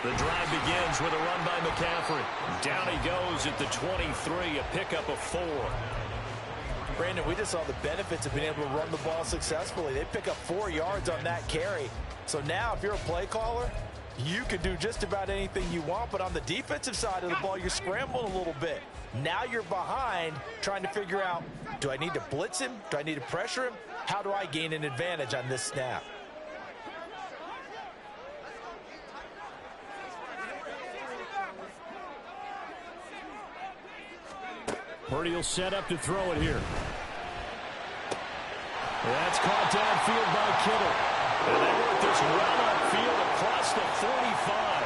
The drive begins with a run by McCaffrey. Down he goes at the 23, a pickup of 4. Brandon, we just saw the benefits of being able to run the ball successfully. They pick up 4 yards on that carry. So now if you're a play caller, you can do just about anything you want, but on the defensive side of the ball, you're scrambling a little bit. Now you're behind trying to figure out, do I need to blitz him? Do I need to pressure him? How do I gain an advantage on this snap? Purdy will set up to throw it here. That's caught downfield by Kittle. And they work this run upfield across the 45.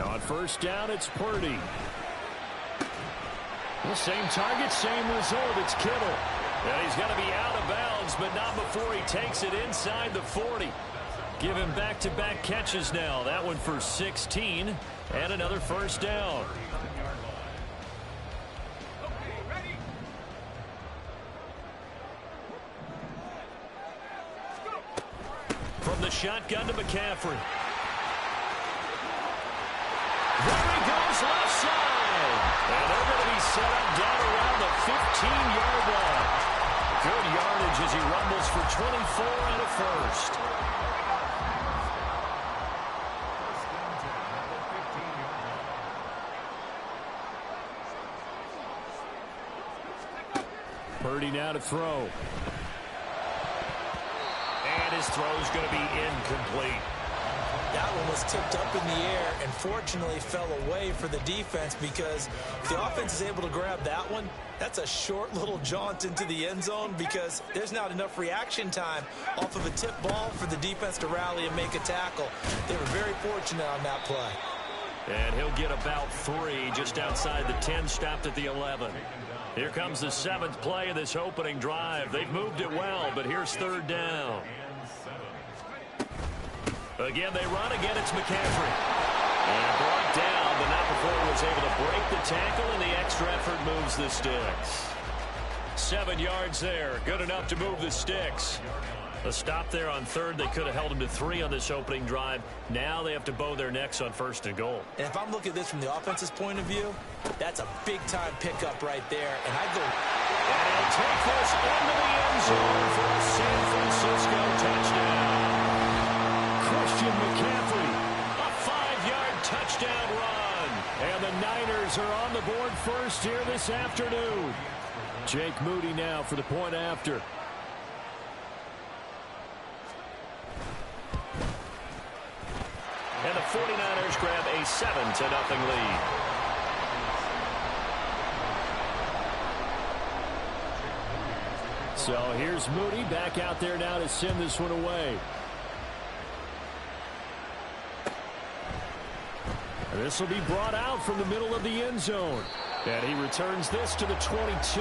On first down, it's Purdy. The same target, same result. It's Kittle. And he's going to be out of bounds, but not before he takes it inside the 40. Give him back-to-back catches now. That one for 16 and another first down. From the shotgun to McCaffrey. There he goes, left side. And they're going to be set up down around the 15-yard line. Good yardage as he rumbles for 24 and a first. Purdy now to throw. And his throw's going to be incomplete. That one was tipped up in the air and fortunately fell away for the defense, because if the offense is able to grab that one, that's a short little jaunt into the end zone, because there's not enough reaction time off of a tip ball for the defense to rally and make a tackle. They were very fortunate on that play. And he'll get about 3 just outside the 10, stopped at the 11. Here comes the 7th play of this opening drive. They've moved it well, but here's third down. Again, they run. Again, it's McCaffrey. And brought down, but not before he was able to break the tackle, and the extra effort moves the sticks. 7 yards there. Good enough to move the sticks. A stop there on third. They could have held him to 3 on this opening drive. Now they have to bow their necks on first and goal. And if I'm looking at this from the offense's point of view, that's a big-time pickup right there. And I go... And he'll take this into the end zone for a San Francisco touchdown. Christian McCaffrey, a 5-yard touchdown run. And the Niners are on the board first here this afternoon. Jake Moody now for the point after. And the 49ers grab a 7-0 lead. So here's Moody back out there now to send this one away. This will be brought out from the middle of the end zone. And he returns this to the 22.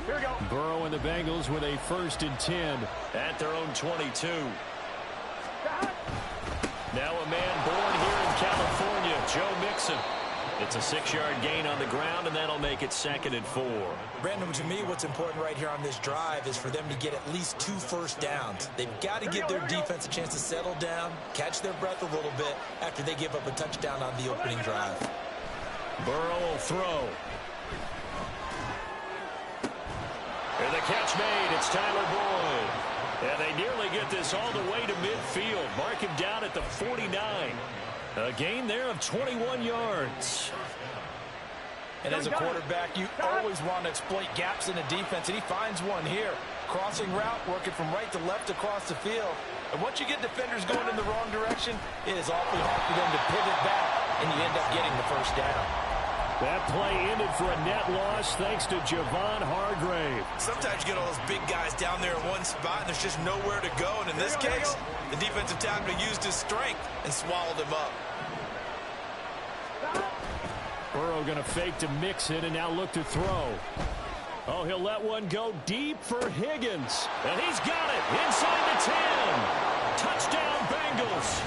Here we go. Burrow and the Bengals with a 1st and 10 at their own 22. Now a man born here in California, Joe Mixon. It's a 6-yard gain on the ground, and that'll make it 2nd and 4. Brandon, to me, what's important right here on this drive is for them to get at least 2 first downs. They've got to give their defense a chance to settle down, catch their breath a little bit after they give up a touchdown on the opening drive. Burrow will throw. And the catch made. It's Tyler Boyd. And they nearly get this all the way to midfield. Mark him down at the 49. A gain there of 21 yards. And as a quarterback, you always want to exploit gaps in the defense, and he finds one here. Crossing route, working from right to left across the field. And once you get defenders going in the wrong direction, it is awfully hard for them to pivot back, and you end up getting the first down. That play ended for a net loss thanks to Javon Hargrave. Sometimes you get all those big guys down there in one spot, and there's just nowhere to go. And in this case, the defensive tackle used his strength and swallowed him up. Burrow going to fake to mix it and now look to throw. Oh, he'll let one go deep for Higgins. And he's got it inside the 10. Touchdown, Bengals.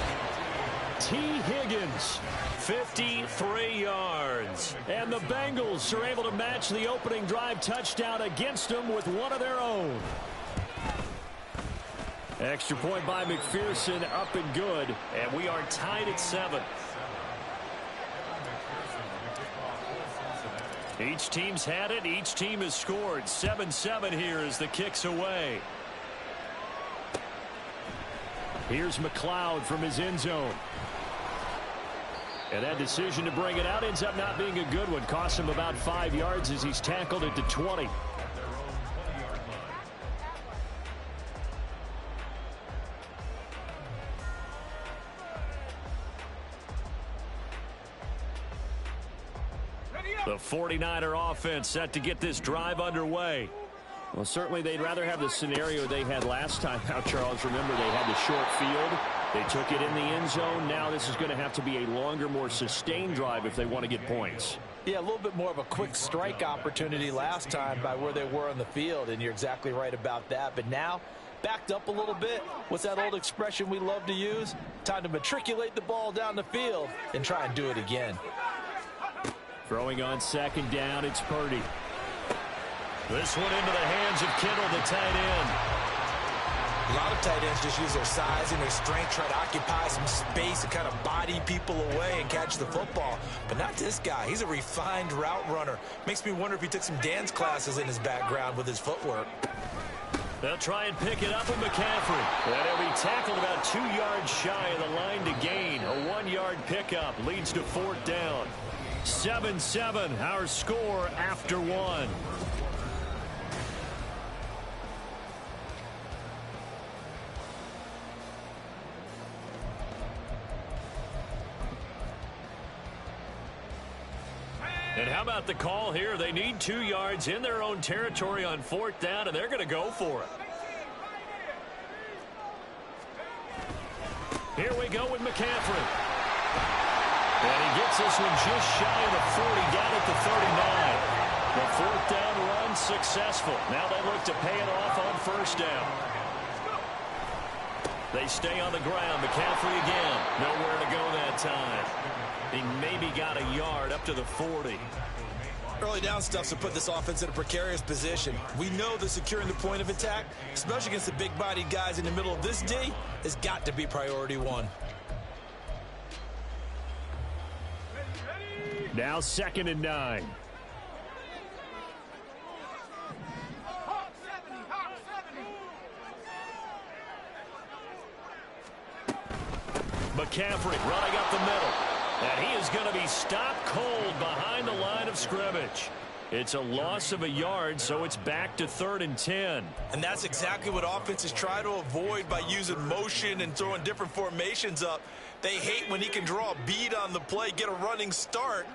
T. Higgins, 53 yards. And the Bengals are able to match the opening drive touchdown against them with one of their own. Extra point by McPherson, up and good. And we are tied at 7. Each team's had it. Each team has scored. 7-7 here as the kick's away. Here's McLeod from his end zone. And that decision to bring it out ends up not being a good one. Costs him about 5 yards as he's tackled at the 20. The 49er offense set to get this drive underway. Well, certainly they'd rather have the scenario they had last time out, Charles. Remember, they had the short field. They took it in the end zone. Now this is going to have to be a longer, more sustained drive if they want to get points. Yeah, a little bit more of a quick strike opportunity last time by where they were on the field, and you're exactly right about that. But now, backed up a little bit. What's that old expression we love to use? Time to matriculate the ball down the field and try and do it again. Throwing on second down, it's Purdy. This one into the hands of Kittle, the tight end. A lot of tight ends just use their size and their strength, try to occupy some space and kind of body people away and catch the football. But not this guy. He's a refined route runner. Makes me wonder if he took some dance classes in his background with his footwork. They'll try and pick it up with McCaffrey. And he'll be tackled about 2 yards shy of the line to gain. A 1-yard pickup leads to 4th down. 7-7, our score after 1. And how about the call here? They need 2 yards in their own territory on 4th down, and they're going to go for it. Here we go with McCaffrey. And he gets this one just shy of the 40, down at the 39. The 4th down run successful. Now they look to pay it off on 1st down. They stay on the ground. McCaffrey again. Nowhere to go that time. He maybe got a yard up to the 40. Early down stuff's to put this offense in a precarious position. We know that securing the point of attack, especially against the big-bodied guys in the middle of this D, has got to be priority 1. Now 2nd and 9. McCaffrey running up the middle. And he is going to be stopped cold behind the line of scrimmage. It's a loss of a yard, so it's back to 3rd and 10. And that's exactly what offenses try to avoid by using motion and throwing different formations up. They hate when he can draw a bead on the play, get a running start,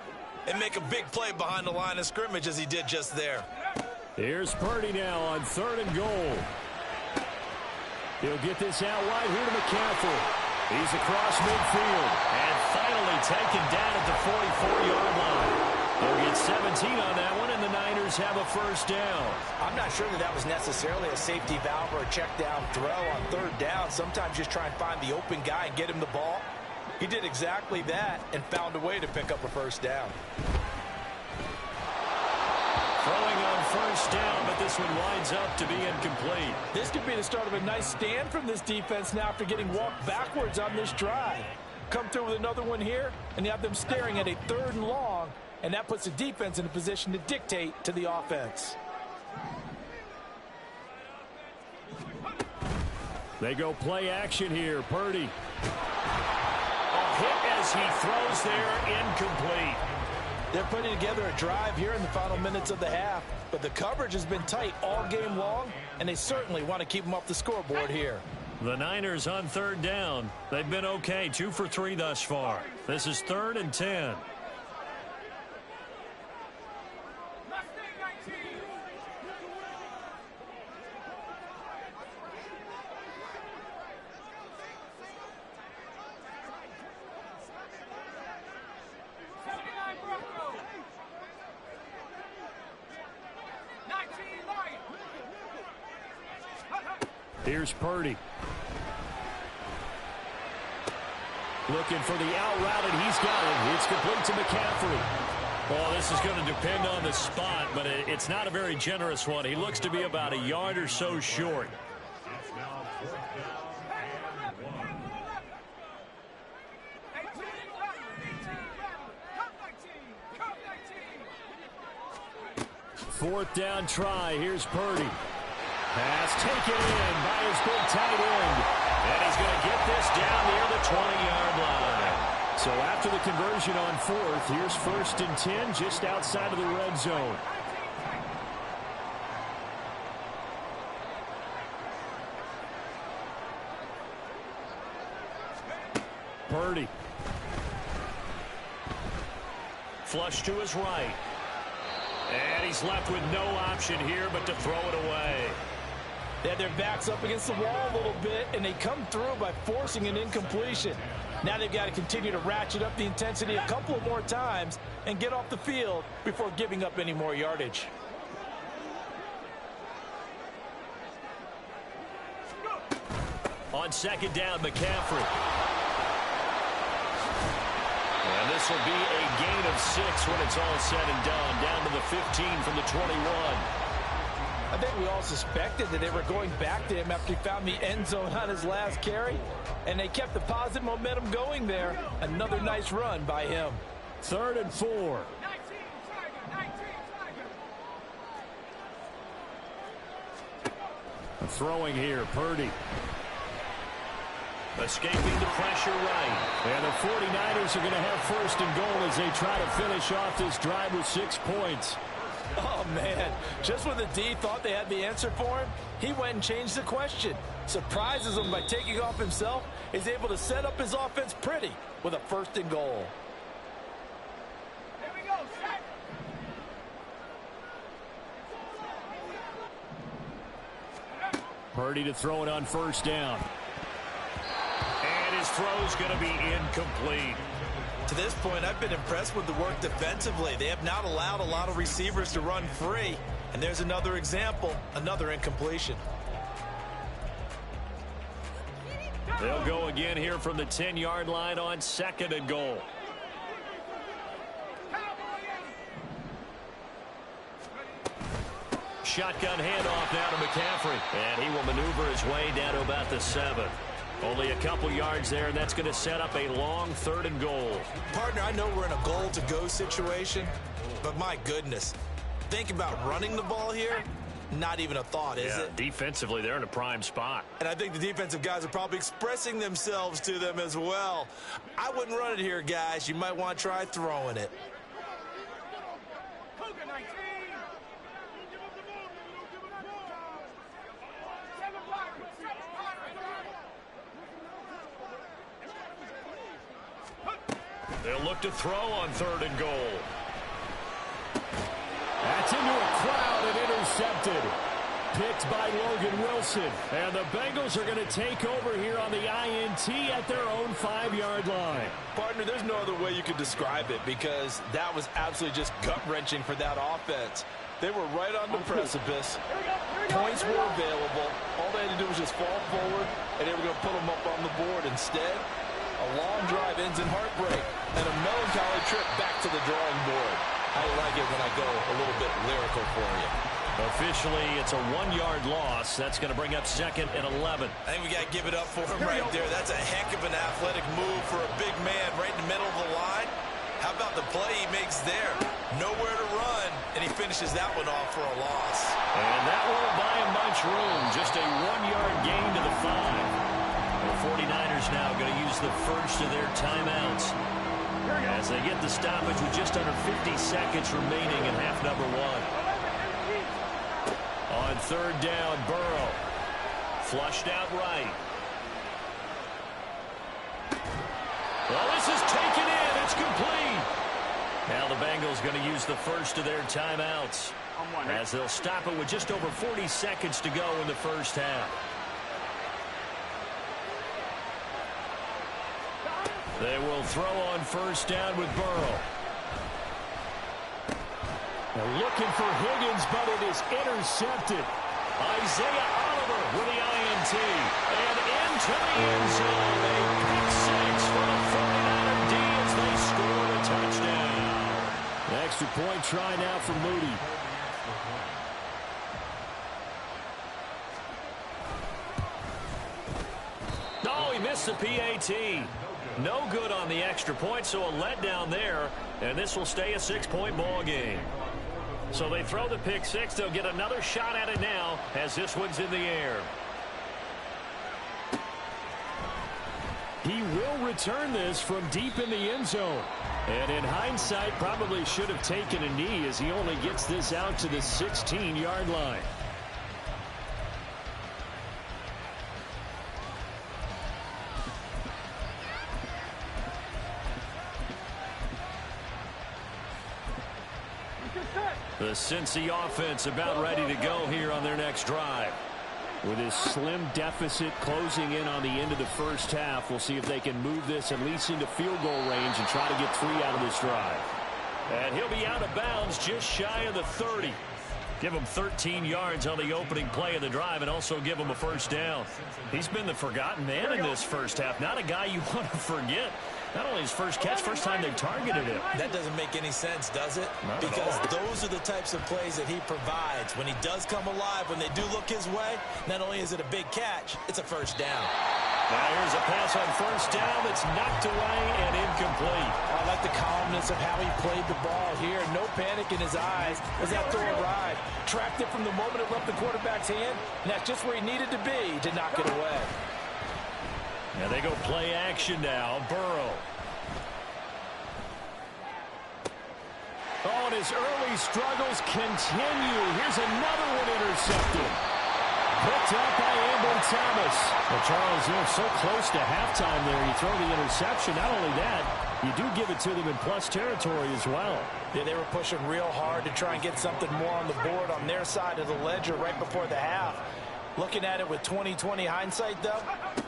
and make a big play behind the line of scrimmage as he did just there. Here's Purdy now on 3rd and goal. He'll get this out wide here to McCaffrey. He's across midfield and finally taken down at the 44-yard line. They'll get 17 on that one, and the Niners have a 1st down. I'm not sure that was necessarily a safety valve or a check down throw on 3rd down. Sometimes just try and find the open guy and get him the ball. He did exactly that and found a way to pick up a 1st down. Throwing on 1st down, but this one winds up to be incomplete. This could be the start of a nice stand from this defense now after getting walked backwards on this drive. Come through with another one here, and you have them staring at a 3rd and long, and that puts the defense in a position to dictate to the offense. They go play action here. Purdy. A hit as he throws there, incomplete. They're putting together a drive here in the final minutes of the half, but the coverage has been tight all game long, and they certainly want to keep them off the scoreboard here. The Niners on 3rd down. They've been okay, 2 for 3 thus far. This is 3rd and 10. Here's Purdy. Looking for the out route, and he's got it. It's complete to McCaffrey. Well, this is going to depend on the spot, but it's not a very generous one. He looks to be about a yard or so short. Fourth down try. Here's Purdy. Pass taken in by his big tight end. And he's going to get this down near the 20-yard line. So after the conversion on fourth, here's 1st and 10 just outside of the red zone. Purdy. Flush to his right. And he's left with no option here but to throw it away. They had their backs up against the wall a little bit, and they come through by forcing an incompletion. Now they've got to continue to ratchet up the intensity a couple of more times and get off the field before giving up any more yardage. On 2nd down, McCaffrey. And this will be a gain of 6 when it's all said and done. Down to the 15 from the 21. I think we all suspected that they were going back to him after he found the end zone on his last carry, and they kept the positive momentum going there. Another nice run by him. 3rd and 4. Throwing here, Purdy. Escaping the pressure right. And the 49ers are going to have 1st and goal as they try to finish off this drive with 6 points. Oh, man. Just when the D thought they had the answer for him, he went and changed the question. Surprises him by taking off himself. He's able to set up his offense pretty with a 1st and goal. Here we go, set. Purdy to throw it on 1st down. And his throw's going to be incomplete. To this point, I've been impressed with the work defensively. They have not allowed a lot of receivers to run free. And there's another example, another incompletion. They'll go again here from the 10-yard line on 2nd and goal. Shotgun handoff now to McCaffrey. And he will maneuver his way down to about the 7. Only a couple yards there, and that's going to set up a long 3rd and goal. Partner, I know we're in a goal-to-go situation, but my goodness, think about running the ball here. Not even a thought, is it? Defensively, they're in a prime spot. And I think the defensive guys are probably expressing themselves to them as well. I wouldn't run it here, guys. You might want to try throwing it. They'll look to throw on 3rd and goal. That's into a crowd and intercepted. Picked by Logan Wilson. And the Bengals are going to take over here on the INT at their own 5-yard line. Partner, there's no other way you could describe it because that was absolutely just gut-wrenching for that offense. They were right on the precipice. Points were available. All they had to do was just fall forward, and they were going to put them up on the board. Instead, a long drive ends in heartbreak and a melancholy trip back to the drawing board. I like it when I go a little bit lyrical for you. Officially, it's a 1-yard loss. That's going to bring up 2nd and 11. I think we got to give it up for him right there. That's a heck of an athletic move for a big man right in the middle of the line. How about the play he makes there? Nowhere to run, and he finishes that one off for a loss. And that won't buy him much room. Just a 1-yard gain to the 5. The 49ers now going to use the first of their timeouts as they get the stoppage with just under 50 seconds remaining in half number 1. On 3rd down, Burrow. Flushed out right. Well, this is taken in. It's complete. Now the Bengals going to use the first of their timeouts as they'll stop it with just over 40 seconds to go in the first half. They will throw on 1st down with Burrow. They're looking for Higgins, but it is intercepted. Isaiah Oliver with the INT. And into the end zone. A pick six for the 49er D as they scored a touchdown. Extra point try now for Moody. Oh, he missed the PAT. No good on the extra point, so a letdown there. And this will stay a 6-point ball game. So they throw the pick six. They'll get another shot at it now as this one's in the air. He will return this from deep in the end zone. And in hindsight, probably should have taken a knee as he only gets this out to the 16-yard line. The Cincy offense about ready to go here on their next drive. With his slim deficit closing in on the end of the first half, we'll see if they can move this at least into field goal range and try to get 3 out of this drive. And he'll be out of bounds just shy of the 30. Give him 13 yards on the opening play of the drive and also give him a first down. He's been the forgotten man in this first half. Not a guy you want to forget. Not only his first catch, first time they've targeted him. That doesn't make any sense, does it? Because those are the types of plays that he provides. When he does come alive, when they do look his way, not only is it a big catch, it's a first down. Now here's a pass on first down that's knocked away and incomplete. I like the calmness of how he played the ball here. No panic in his eyes as that throw arrived. Tracked it from the moment it left the quarterback's hand, and that's just where he needed to be to knock it away. Now they go play action now. Burrow. Oh, and his early struggles continue. Here's another one intercepted. Picked up by Ambry Thomas. Well, Charles, they're so close to halftime there. You throw the interception. Not only that, you do give it to them in plus territory as well. Yeah, they were pushing real hard to try and get something more on the board on their side of the ledger right before the half. Looking at it with 20/20 hindsight, though,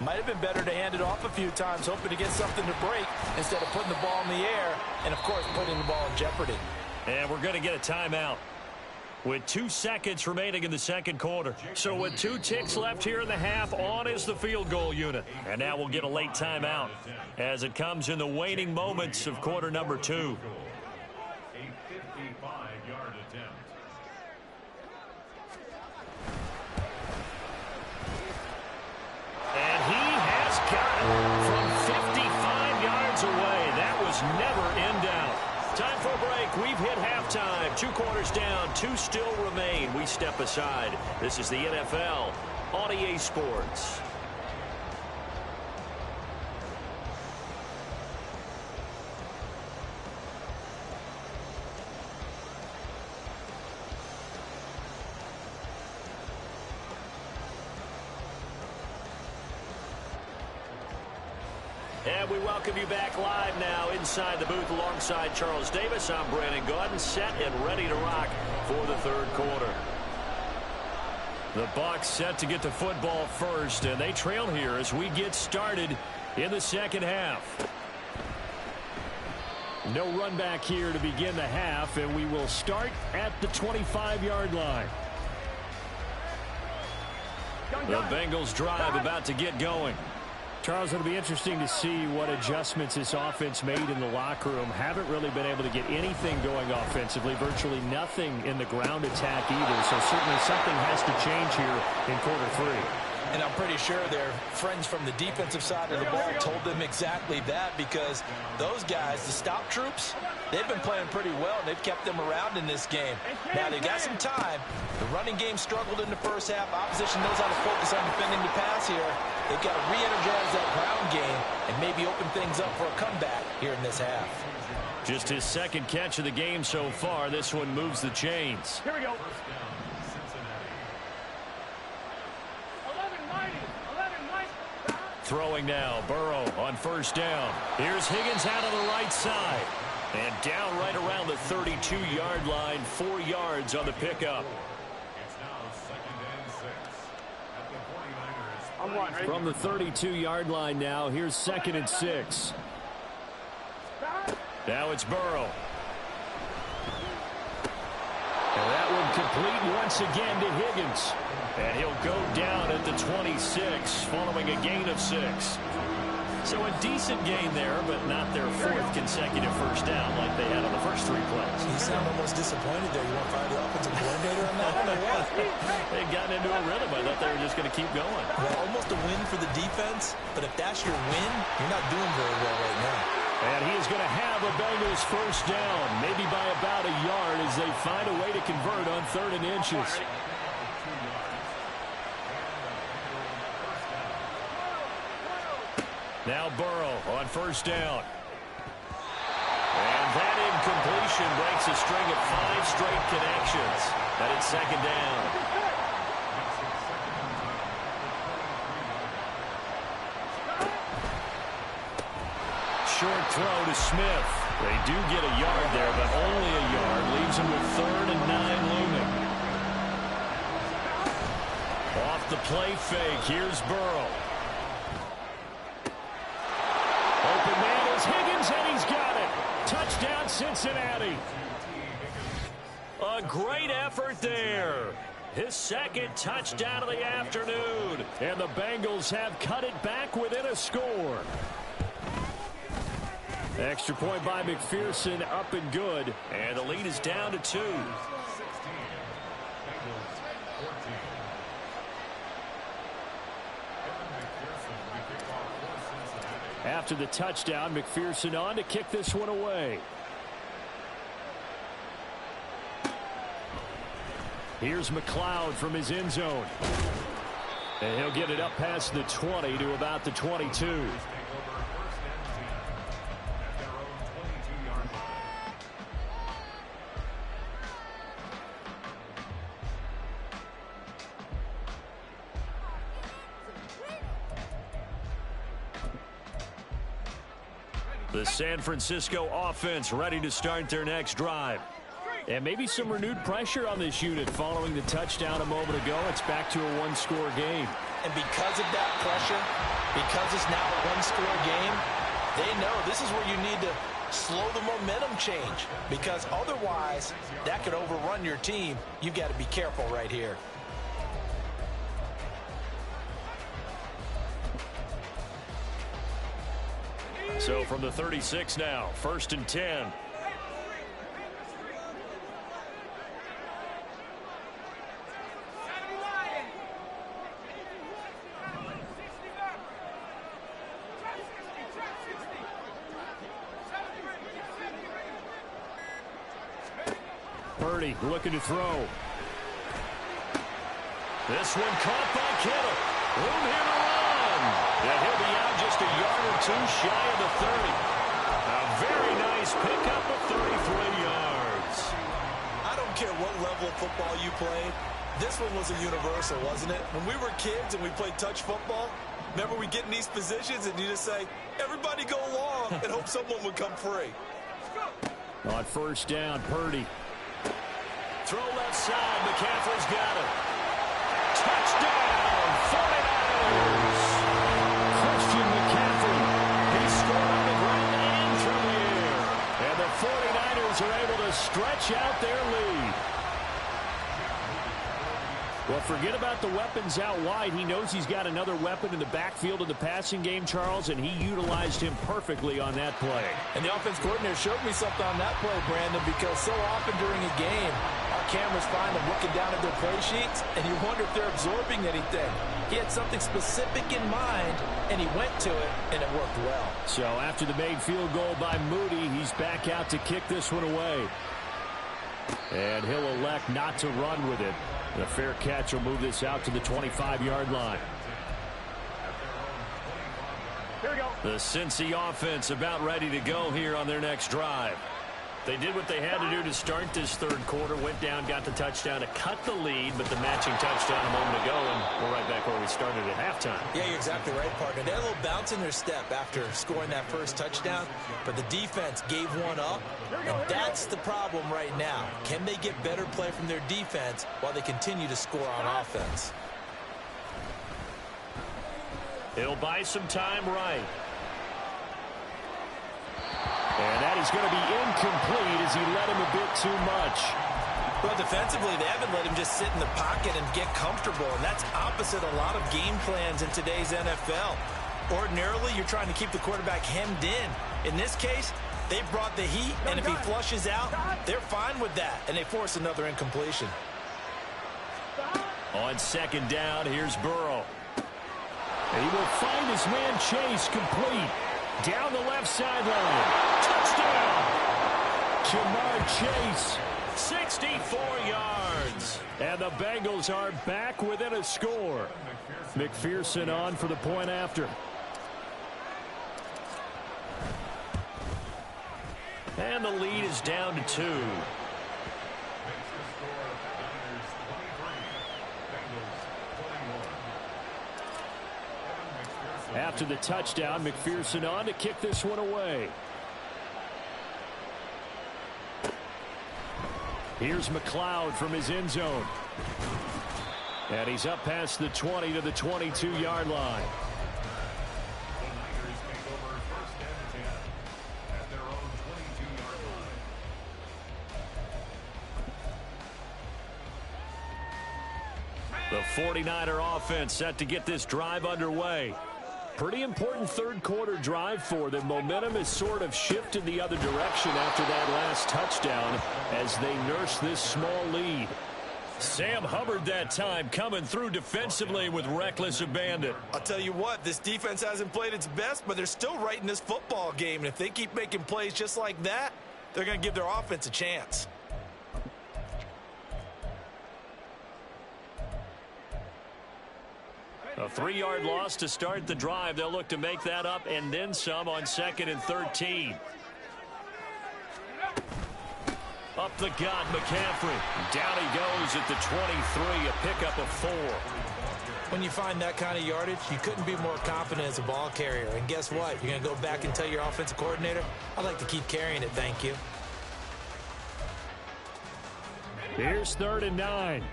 might have been better to hand it off a few times, hoping to get something to break instead of putting the ball in the air and, of course, putting the ball in jeopardy. And we're going to get a timeout with 2 seconds remaining in the second quarter. So with 2 ticks left here in the half, on is the field goal unit. And now we'll get a late timeout as it comes in the waning moments of quarter number 2. A 55-yard attempt. And he has got it from 55 yards away. That was never in doubt. Time for a break. We've hit halftime. 2 quarters down. 2 still remain. We step aside. This is the NFL on EA Sports. And we welcome you back live now inside the booth alongside Charles Davis. I'm Brandon Gaudin, set and ready to rock for the third quarter. The Bucs set to get the football first, and they trail here as we get started in the second half. No run back here to begin the half, and we will start at the 25-yard line. The Bengals drive about to get going. Charles, it'll be interesting to see what adjustments this offense made in the locker room. Haven't really been able to get anything going offensively, virtually nothing in the ground attack either. So certainly something has to change here in quarter 3. And I'm pretty sure their friends from the defensive side of the ball told them exactly that, because those guys, the stop troops, they've been playing pretty well, and they've kept them around in this game. Now, they got some time. The running game struggled in the first half. Opposition knows how to focus on defending the pass here. They've got to re-energize that ground game and maybe open things up for a comeback here in this half. Just his second catch of the game so far. This one moves the chains. Here we go. Throwing now, Burrow on first down. Here's Higgins out on the right side. And down right around the 32-yard line, 4 yards on the pickup. It's now 2nd and 6 at the 49ers. From the 32-yard line now, here's 2nd and 6. Now it's Burrow. And that one complete once again to Higgins. And he'll go down at the 27. 26 following a gain of 6. So a decent gain there, but not their 4th consecutive first down like they had on the first 3 plays. You sound almost disappointed there. You want to fire the offensive coordinator on that one or what? They'd gotten into a rhythm. I thought they were just going to keep going. Well, almost a win for the defense, but if that's your win, you're not doing very well right now. And he is going to have a Bengals first down, maybe by about a yard as they find a way to convert on 3rd and inches. Now Burrow on first down. And that incompletion breaks a string of 5 straight connections. And it's 2nd down. Short throw to Smith. They do get a yard there, but only a yard. Leaves him with 3rd and 9 looming. Off the play fake, here's Burrow. Open man is Higgins, and he's got it. Touchdown, Cincinnati. A great effort there. His 2nd touchdown of the afternoon. And the Bengals have cut it back within a score. Extra point by McPherson, up and good. And the lead is down to 2. After the touchdown, McPherson on to kick this one away. Here's McLeod from his end zone. And he'll get it up past the 20 to about the 22. The San Francisco offense ready to start their next drive. And maybe some renewed pressure on this unit following the touchdown a moment ago. It's back to a 1-score game. And because of that pressure, because it's now a 1-score game, they know this is where you need to slow the momentum change. Because otherwise, that could overrun your team. You've got to be careful right here. So from the 36 now, 1st and 10. Purdy looking to throw. This one caught by Kittle. Room here to run. And he'll be out just a yard or 2 shy of the 30. A very nice pickup of 33 yards. I don't care what level of football you played. This one was a universal, wasn't it? When we were kids and we played touch football, remember we get in these positions and you just say, everybody go long and hope someone would come free. On first down, Purdy. Throw left side. McCaffrey's got it. Touchdown, 49ers. Christian McCaffrey. He scored on the ground and through the air. And the 49ers are able to stretch out their lead. Well, forget about the weapons out wide. He knows he's got another weapon in the backfield in the passing game, Charles, and he utilized him perfectly on that play. And the offense coordinator showed me something on that play, Brandon, because so often during a game, our cameras find them looking down at their play sheets, and you wonder if they're absorbing anything. He had something specific in mind, and he went to it, and it worked well. So after the made field goal by Moody, he's back out to kick this one away. And he'll elect not to run with it. The fair catch will move this out to the 25-yard line. Here we go. The Cincy offense about ready to go here on their next drive. They did what they had to do to start this 3rd quarter, went down, got the touchdown to cut the lead, but the matching touchdown a moment ago, and we're right back where we started at halftime. Yeah, you're exactly right, partner. They had a little bounce in their step after scoring that first touchdown, but the defense gave one up, and that's the problem right now. Can they get better play from their defense while they continue to score on offense? He'll buy some time right. And that is going to be incomplete as he led him a bit too much. Well, defensively, they haven't let him just sit in the pocket and get comfortable, and that's opposite a lot of game plans in today's NFL. Ordinarily, you're trying to keep the quarterback hemmed in. In this case, they brought the heat, and if he flushes out, they're fine with that, and they force another incompletion. On second down, here's Burrow. He will find his man Chase complete. Down the left sideline. Touchdown! Jamar Chase. 64 yards. And the Bengals are back within a score. McPherson on for the point after. And the lead is down to 2. After the touchdown, McPherson on to kick this one away. Here's McLeod from his end zone. And he's up past the 20 to the 22-yard line. The 49er offense set to get this drive underway. Pretty important third quarter drive for them. Momentum has sort of shifted the other direction after that last touchdown as they nurse this small lead. Sam Hubbard that time coming through defensively with reckless abandon. I'll tell you what, this defense hasn't played its best, but they're still right in this football game. And if they keep making plays just like that, they're going to give their offense a chance. A 3-yard loss to start the drive. They'll look to make that up and then some on 2nd and 13. Up the gut, McCaffrey. Down he goes at the 23, a pickup of 4. When you find that kind of yardage, you couldn't be more confident as a ball carrier. And guess what? You're going to go back and tell your offensive coordinator, I'd like to keep carrying it, thank you. Here's 3rd and 9.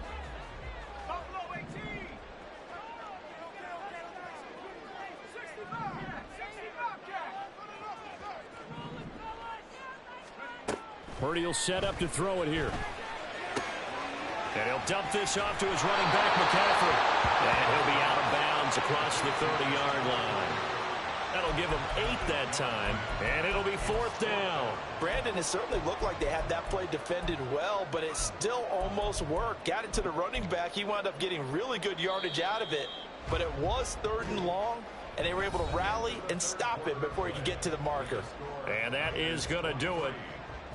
Purdy will set up to throw it here. And he'll dump this off to his running back, McCaffrey. And he'll be out of bounds across the 30-yard line. That'll give him 8 that time, and it'll be 4th down. Brandon, it certainly looked like they had that play defended well, but it still almost worked. Got it to the running back. He wound up getting really good yardage out of it, but it was 3rd and long, and they were able to rally and stop it before he could get to the marker. And that is going to do it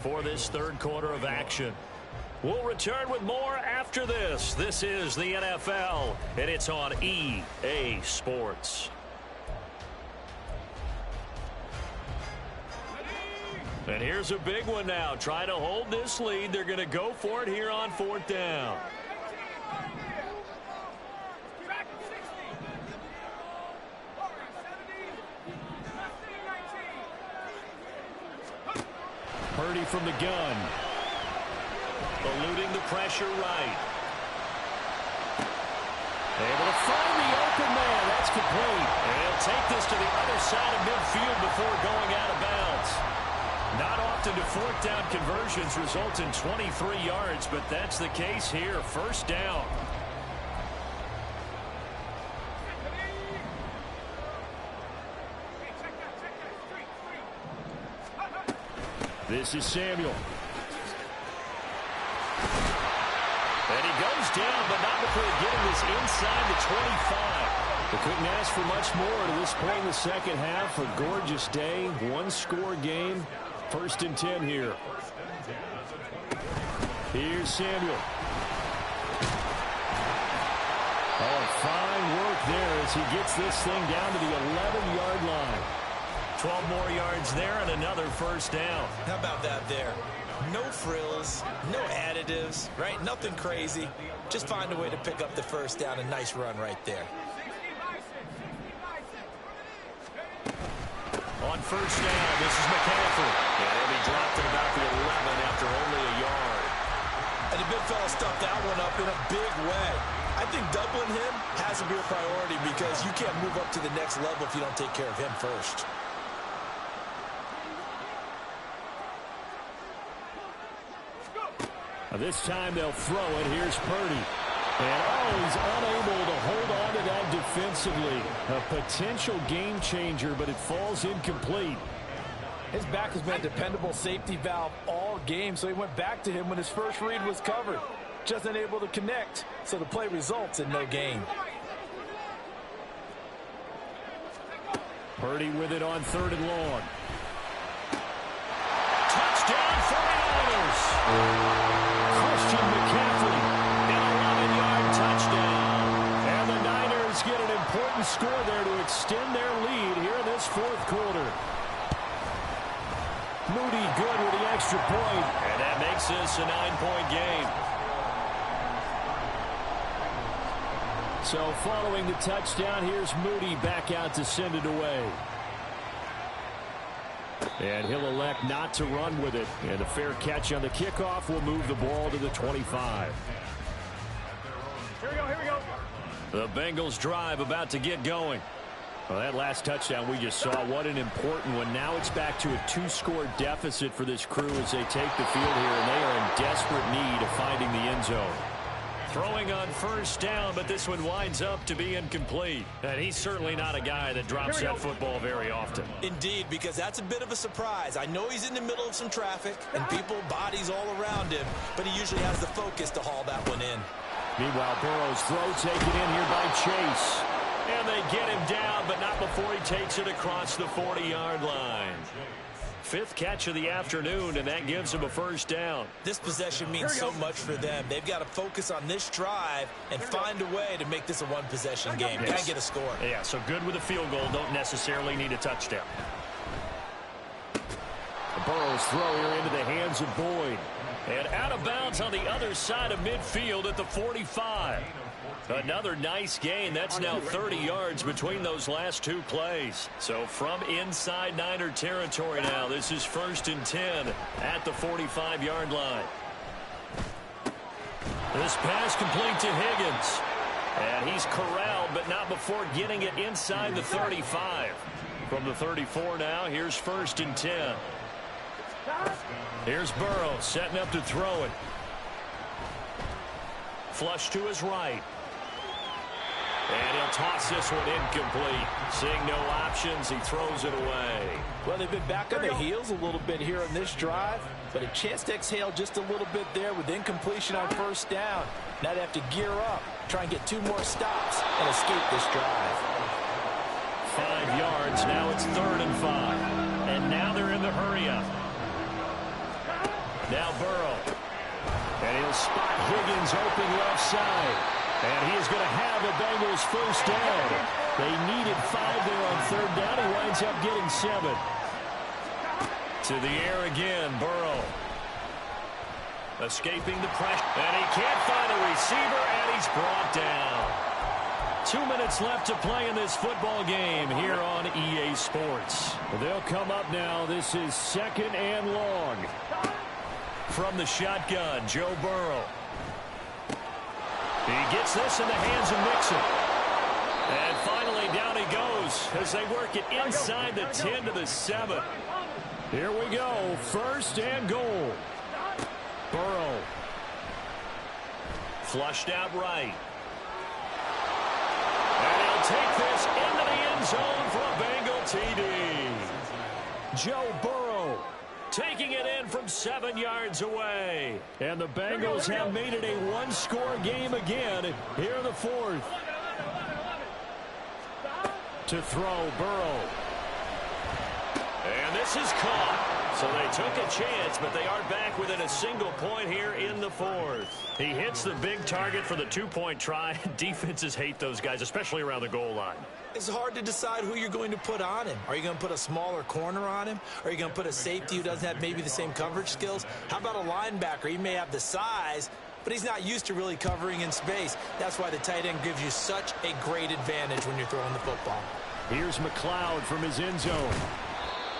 for this third quarter of action. We'll return with more after this. This is the NFL, and it's on EA Sports. And here's a big one now. Trying to hold this lead. They're going to go for it here on 4th down. Purdy from the gun. Eluding the pressure right. Able to find the open man. That's complete. And he'll take this to the other side of midfield before going out of bounds. Not often do 4th down conversions result in 23 yards, but that's the case here. 1st down. This is Samuel. And he goes down, but not before getting this inside the 25. They couldn't ask for much more to this point in the second half. A gorgeous day, one-score game. 1st and 10 here. Here's Samuel. Oh, fine work there as he gets this thing down to the 11-yard line. 12 more yards there and another 1st down. How about that there? No frills, no additives, right? Nothing crazy. Just find a way to pick up the 1st down. A nice run right there. On 1st down, this is McCaffrey. And he'll be dropped at about the 11 after only a yard. And the big fella stuffed that one up in a big way. I think doubling him has to be a priority because you can't move up to the next level if you don't take care of him first. This time they'll throw it. Here's Purdy. And, he's unable to hold on to that defensively. A potential game changer, but it falls incomplete. His back has been a dependable safety valve all game, so he went back to him when his first read was covered. Just unable to connect, so the play results in no gain. Purdy with it on 3rd and long. Touchdown 49ers. Christian McCaffrey. An 11-yard touchdown. And the Niners get an important score there to extend their lead here in this 4th quarter. Moody good with the extra point. And that makes this a 9-point game. So following the touchdown, here's Moody back out to send it away. And he'll elect not to run with it. And a fair catch on the kickoff will move the ball to the 25. Here we go. The Bengals drive about to get going. Well, that last touchdown we just saw, what an important one. Now it's back to a 2-score deficit for this crew as they take the field here, and they are in desperate need of finding the end zone. Throwing on 1st down, but this one winds up to be incomplete. And he's certainly not a guy that drops that football very often. Indeed, because that's a bit of a surprise. I know he's in the middle of some traffic and people, bodies all around him, but he usually has the focus to haul that one in. Meanwhile, Burrow's throw taken in here by Chase. And they get him down, but not before he takes it across the 40-yard line. 5th catch of the afternoon, and that gives him a 1st down. This possession means so much for them. They've got to focus on this drive and find a way to make this a one-possession game. Yes. Got to get a score. Yeah, so good with a field goal. Don't necessarily need a touchdown. Burrow's throw here into the hands of Boyd. And out of bounds on the other side of midfield at the 45. Another nice gain. That's now 30 yards between those last 2 plays. So from inside Niner territory now, this is 1st and 10 at the 45-yard line. This pass complete to Higgins. And he's corralled, but not before getting it inside the 35. From the 34 now, here's 1st and 10. Here's Burrow setting up to throw it. Flush to his right. And he'll toss this one incomplete. Seeing no options, he throws it away. Well, they've been back on their heels a little bit here on this drive, but a chance to exhale just a little bit there with incompletion on 1st down. Now they have to gear up, try and get 2 more stops and escape this drive. 5 yards. Now it's 3rd and 5. And now they're in the hurry-up. Now Burrow. And he'll spot Higgins open left side. And he is going to have the Bengals 1st down. They needed 5 there on 3rd down. He winds up getting 7. To the air again, Burrow. Escaping the pressure. And he can't find a receiver, and he's brought down. 2 minutes left to play in this football game here on EA Sports. They'll come up now. This is 2nd and long. From the shotgun, Joe Burrow. He gets this in the hands of Mixon. And finally down he goes as they work it inside the 10 to the 7. Here we go. 1st and goal. Burrow. Flushed out right. And he'll take this into the end zone for a Bengal TD. Joe Burrow taking it in from 7 yards away. And the Bengals have made it a 1-score game again here in the 4th. To throw, Burrow. And this is caught. So they took a chance, but they are back within a single point here in the 4th. He hits the big target for the 2-point try. Defenses hate those guys, especially around the goal line. It's hard to decide who you're going to put on him. Are you going to put a smaller corner on him? Are you going to put a safety who doesn't have maybe the same coverage skills? How about a linebacker? He may have the size, but he's not used to really covering in space. That's why the tight end gives you such a great advantage when you're throwing the football. Here's McLeod from his end zone.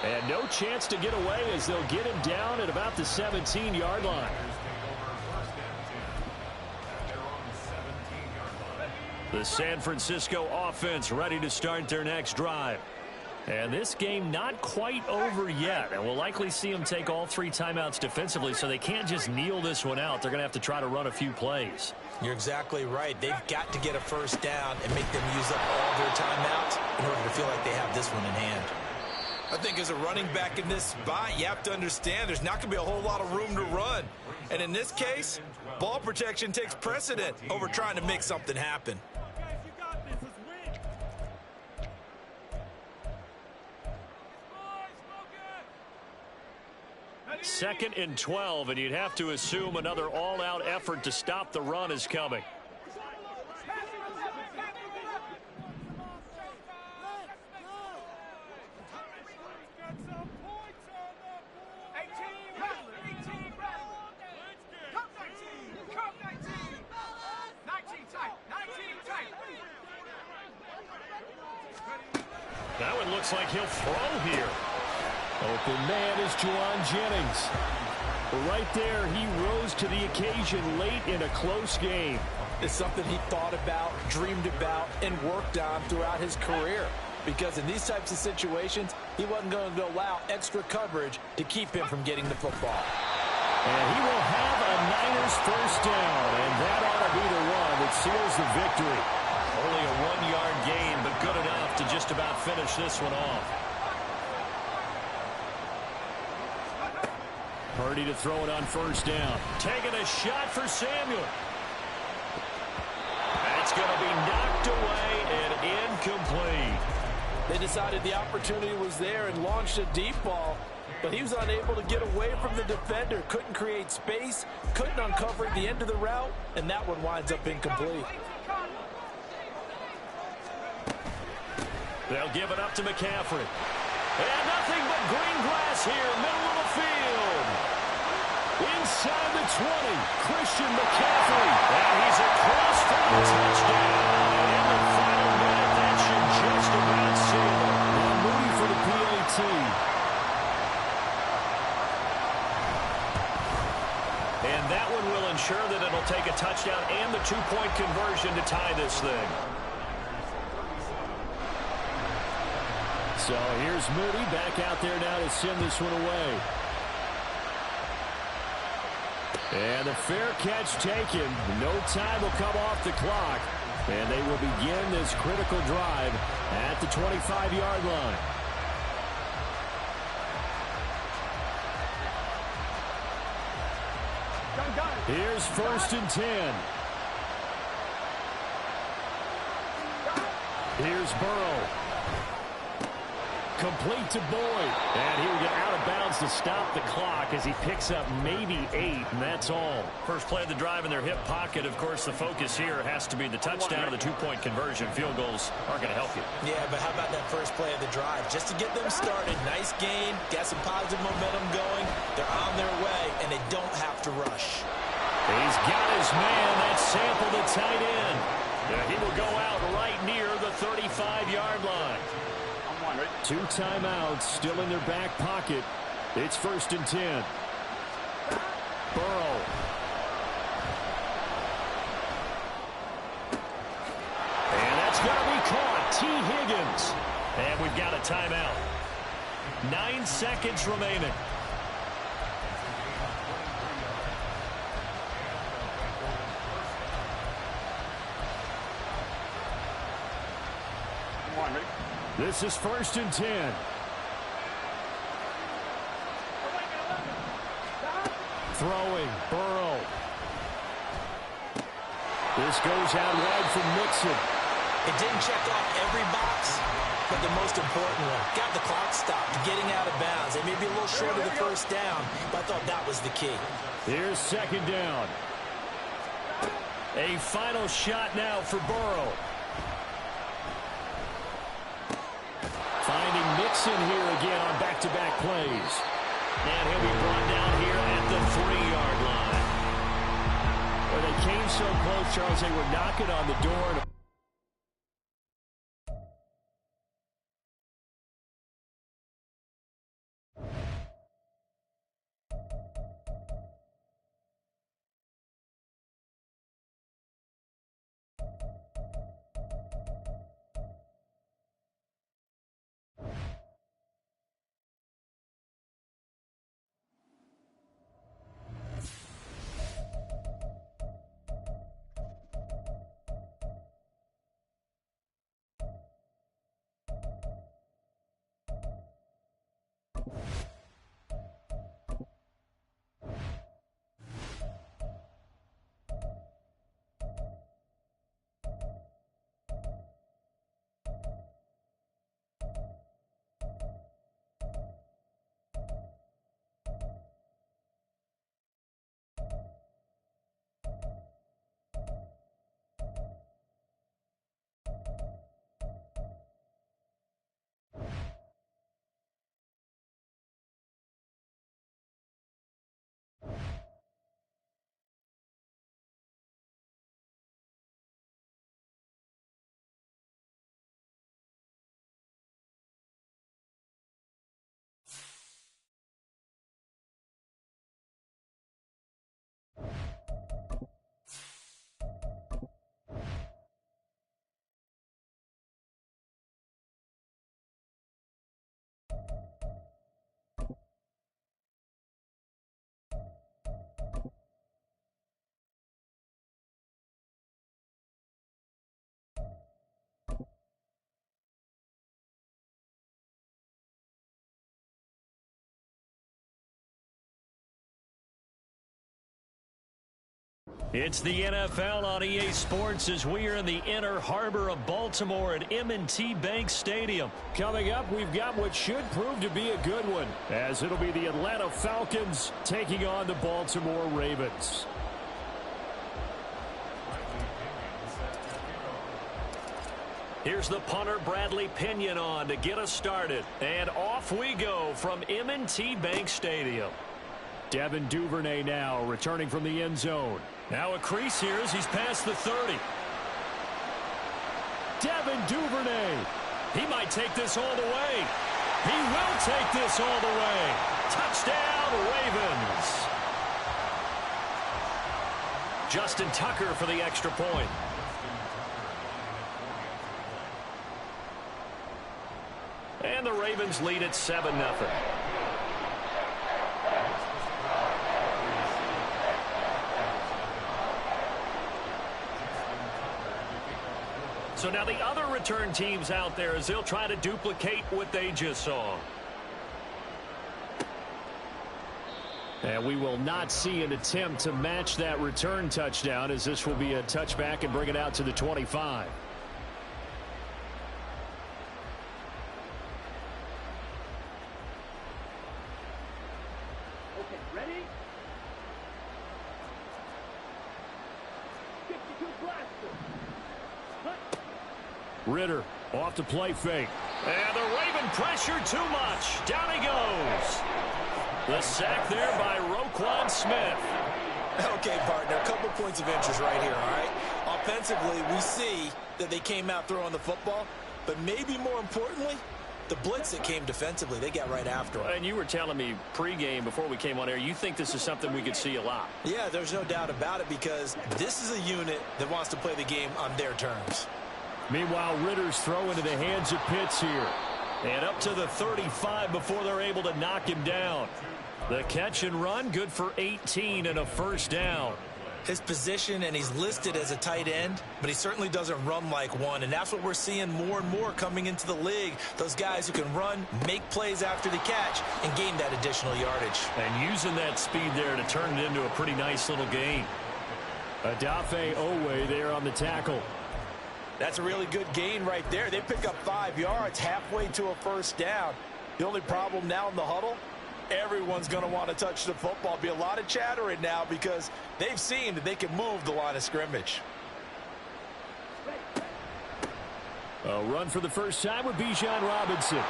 And no chance to get away as they'll get him down at about the 17-yard line. The San Francisco offense ready to start their next drive. And this game not quite over yet. And we'll likely see them take all 3 timeouts defensively, so they can't just kneel this one out. They're going to have to try to run a few plays. You're exactly right. They've got to get a first down and make them use up all their timeouts in order to feel like they have this one in hand. I think as a running back in this spot, you have to understand there's not going to be a whole lot of room to run. And in this case, ball protection takes precedent over trying to make something happen. Second and 12, and you'd have to assume another all-out effort to stop the run is coming. That one looks like he'll throw here. Open man is Juwan Jennings. Right there, he rose to the occasion late in a close game. It's something he thought about, dreamed about, and worked on throughout his career. Because in these types of situations, he wasn't going to allow extra coverage to keep him from getting the football. And he will have a Niners first down, and that ought to be the one that seals the victory. Only a 1-yard gain, but good enough to just about finish this one off. Purdy to throw it on first down. Taking a shot for Samuel. That's going to be knocked away and incomplete. They decided the opportunity was there and launched a deep ball, but he was unable to get away from the defender, couldn't create space, couldn't uncover the end of the route, and that one winds up incomplete. They'll give it up to McCaffrey. And nothing but green grass here, middle of the field. Inside the 20, Christian McCaffrey. And he's across for the touchdown. In the final minute, that should just about seal it. And Moody for the PAT. And that one will ensure that it'll take a touchdown and the 2-point conversion to tie this thing. So here's Moody back out there now to send this one away. And a fair catch taken. No time will come off the clock. And they will begin this critical drive at the 25-yard line. Here's first and 10. Here's Burrow. Complete to Boyd. And he will get out of bounds to stop the clock as he picks up maybe 8, and that's all. First play of the drive in their hip pocket. Of course, the focus here has to be the touchdown or the 2-point conversion. Field goals aren't going to help you. Yeah, but how about that first play of the drive? Just to get them started. Nice gain. Got some positive momentum going. They're on their way, and they don't have to rush. He's got his man. That's Sample, the tight end. Yeah, he will go out right near the 35-yard line. 2 timeouts still in their back pocket. It's first and 10. Burrow. And that's going to be caught. T. Higgins. And we've got a timeout. 9 seconds remaining. This is first and 10. Throwing, Burrow. This goes out wide from Mixon. It didn't check off every box, but the most important one. Got the clock stopped, getting out of bounds. They may be a little short of the first down, but I thought that was the key. Here's second down. A final shot now for Burrow. Finding Mixon here again on back-to-back plays. And he'll be brought down here at the 3-yard line. Well, they came so close, Charles, they were knocking on the door. It's the NFL on EA Sports as we are in the inner harbor of Baltimore at M&T Bank Stadium. Coming up, we've got what should prove to be a good one, as it'll be the Atlanta Falcons taking on the Baltimore Ravens. Here's the punter, Bradley Pinion, on to get us started. And off we go from M&T Bank Stadium. Devin Duvernay now returning from the end zone. Now a crease here as he's past the 30. Devin Duvernay. He might take this all the way. He will take this all the way. Touchdown, Ravens. Justin Tucker for the extra point. And the Ravens lead at 7-0. So now the other return teams out there as they'll try to duplicate what they just saw. And we will not see an attempt to match that return touchdown, as this will be a touchback and bring it out to the 25. Ritter off to play fake. And the Raven pressure too much. Down he goes. The sack there by Roquan Smith. Okay, partner, a couple points of interest right here, all right? Offensively, we see that they came out throwing the football, but maybe more importantly, the blitz that came defensively, they got right after it. And you were telling me pregame before we came on air, you think this is something we could see a lot. Yeah, there's no doubt about it, because this is a unit that wants to play the game on their terms. Meanwhile, Ritter's throw into the hands of Pitts here. And up to the 35 before they're able to knock him down. The catch and run, good for 18 and a first down. His position, and he's listed as a tight end, but he certainly doesn't run like one, and that's what we're seeing more and more coming into the league. Those guys who can run, make plays after the catch, and gain that additional yardage. And using that speed there to turn it into a pretty nice little gain. Adafe Owe there on the tackle. That's a really good gain right there. They pick up 5 yards halfway to a first down. The only problem now in the huddle, everyone's going to want to touch the football. Be a lot of chattering now because they've seen that they can move the line of scrimmage. A run for the first time with Bijan Robinson.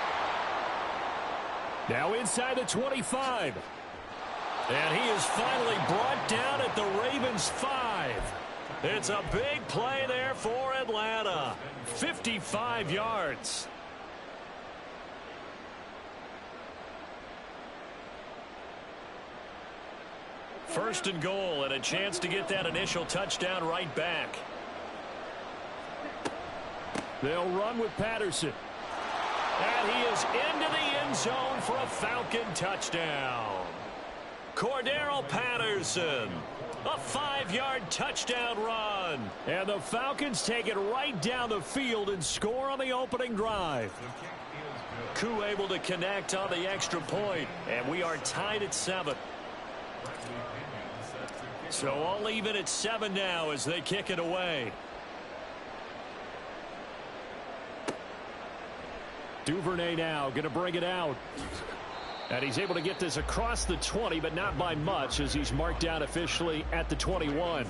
Now inside the 25. And he is finally brought down at the Ravens 5. It's a big play there for Atlanta. 55 yards. First and goal, and a chance to get that initial touchdown right back. They'll run with Patterson. And he is into the end zone for a Falcon touchdown. Cordero Patterson. A 5-yard touchdown run. And the Falcons take it right down the field and score on the opening drive. Koo able to connect on the extra point, and we are tied at 7. So all even at 7 now as they kick it away. Duvernay now going to bring it out. And he's able to get this across the 20, but not by much, as he's marked down officially at the 21.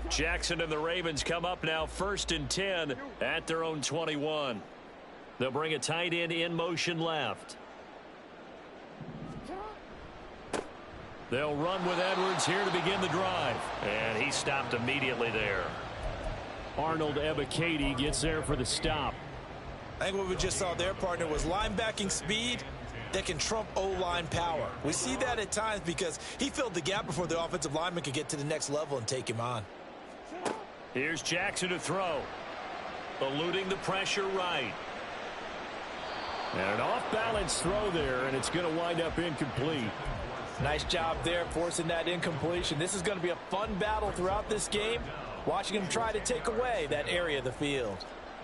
Jackson and the Ravens come up now 1st and 10 at their own 21. They'll bring a tight end in motion left. They'll run with Edwards here to begin the drive. And he stopped immediately there. Arnold Ebiketie gets there for the stop. I think what we just saw there, partner, was linebacking speed that can trump O-line power. We see that at times because he filled the gap before the offensive lineman could get to the next level and take him on. Here's Jackson to throw. Eluding the pressure right. And an off-balance throw there, and it's going to wind up incomplete. Nice job there forcing that incompletion. This is going to be a fun battle throughout this game, watching him try to take away that area of the field.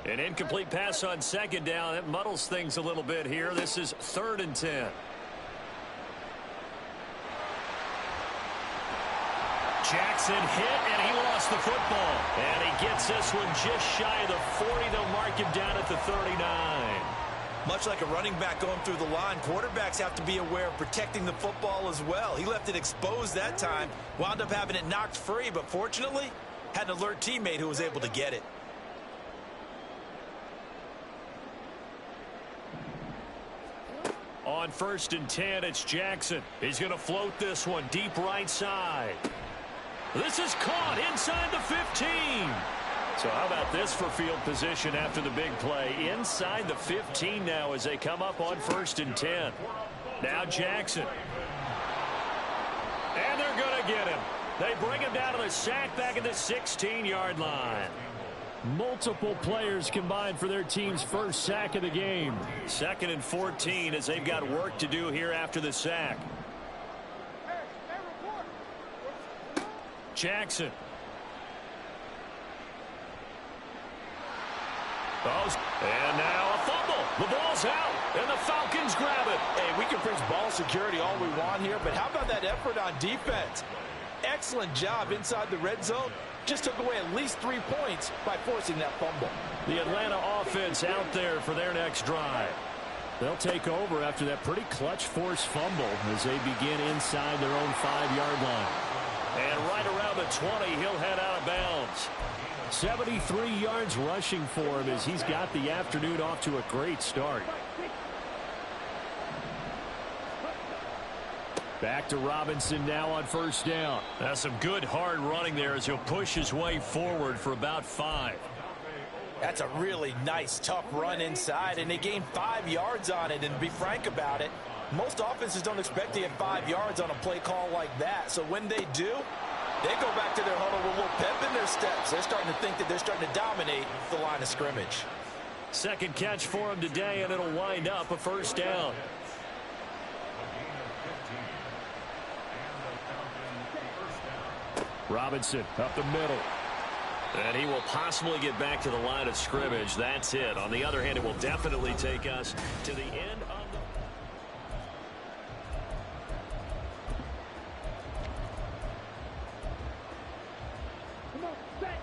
An incomplete pass on second down. That muddles things a little bit here. This is 3rd and 10. Jackson hit, and he lost the football. And he gets this one just shy of the 40. They'll mark him down at the 39. Much like a running back going through the line, quarterbacks have to be aware of protecting the football as well. He left it exposed that time, wound up having it knocked free, but fortunately, had an alert teammate who was able to get it. On 1st and 10, it's Jackson. He's going to float this one deep right side. This is caught inside the 15. So how about this for field position after the big play? Inside the 15 now as they come up on 1st and 10. Now Jackson. And they're going to get him. They bring him down to the sack back at the 16-yard line. Multiple players combined for their team's first sack of the game. 2nd and 14 as they've got work to do here after the sack. Jackson. And now a fumble. The ball's out, and the Falcons grab it. Hey, we can preach ball security all we want here, but how about that effort on defense? Excellent job inside the red zone. Just took away at least 3 points by forcing that fumble. The Atlanta offense out there for their next drive. They'll take over after that pretty clutch forced fumble as they begin inside their own 5-yard line. And right around the 20, he'll head out of bounds. 73 yards rushing for him as he's got the afternoon off to a great start. Back to Robinson now on 1st down. That's some good hard running there as he'll push his way forward for about 5. That's a really nice, tough run inside, and they gained 5 yards on it. And to be frank about it, most offenses don't expect to get 5 yards on a play call like that. So when they do, they go back to their huddle with a little pep in their steps. They're starting to think that they're starting to dominate the line of scrimmage. Second catch for him today, and it'll wind up a 1st down. Robinson up the middle. And he will possibly get back to the line of scrimmage. That's it. On the other hand, it will definitely take us to the end of the...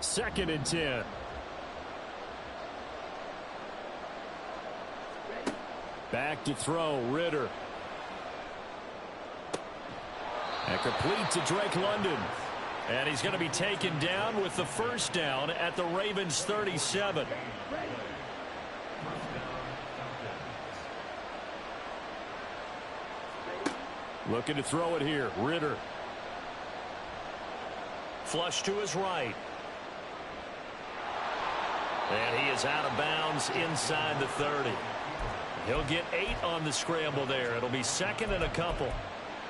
2nd and 10. Back to throw, Ritter. And complete to Drake London. And he's going to be taken down with the 1st down at the Ravens 37. Looking to throw it here, Ritter. Flush to his right. And he is out of bounds inside the 30. He'll get 8 on the scramble there. It'll be 2nd and a couple.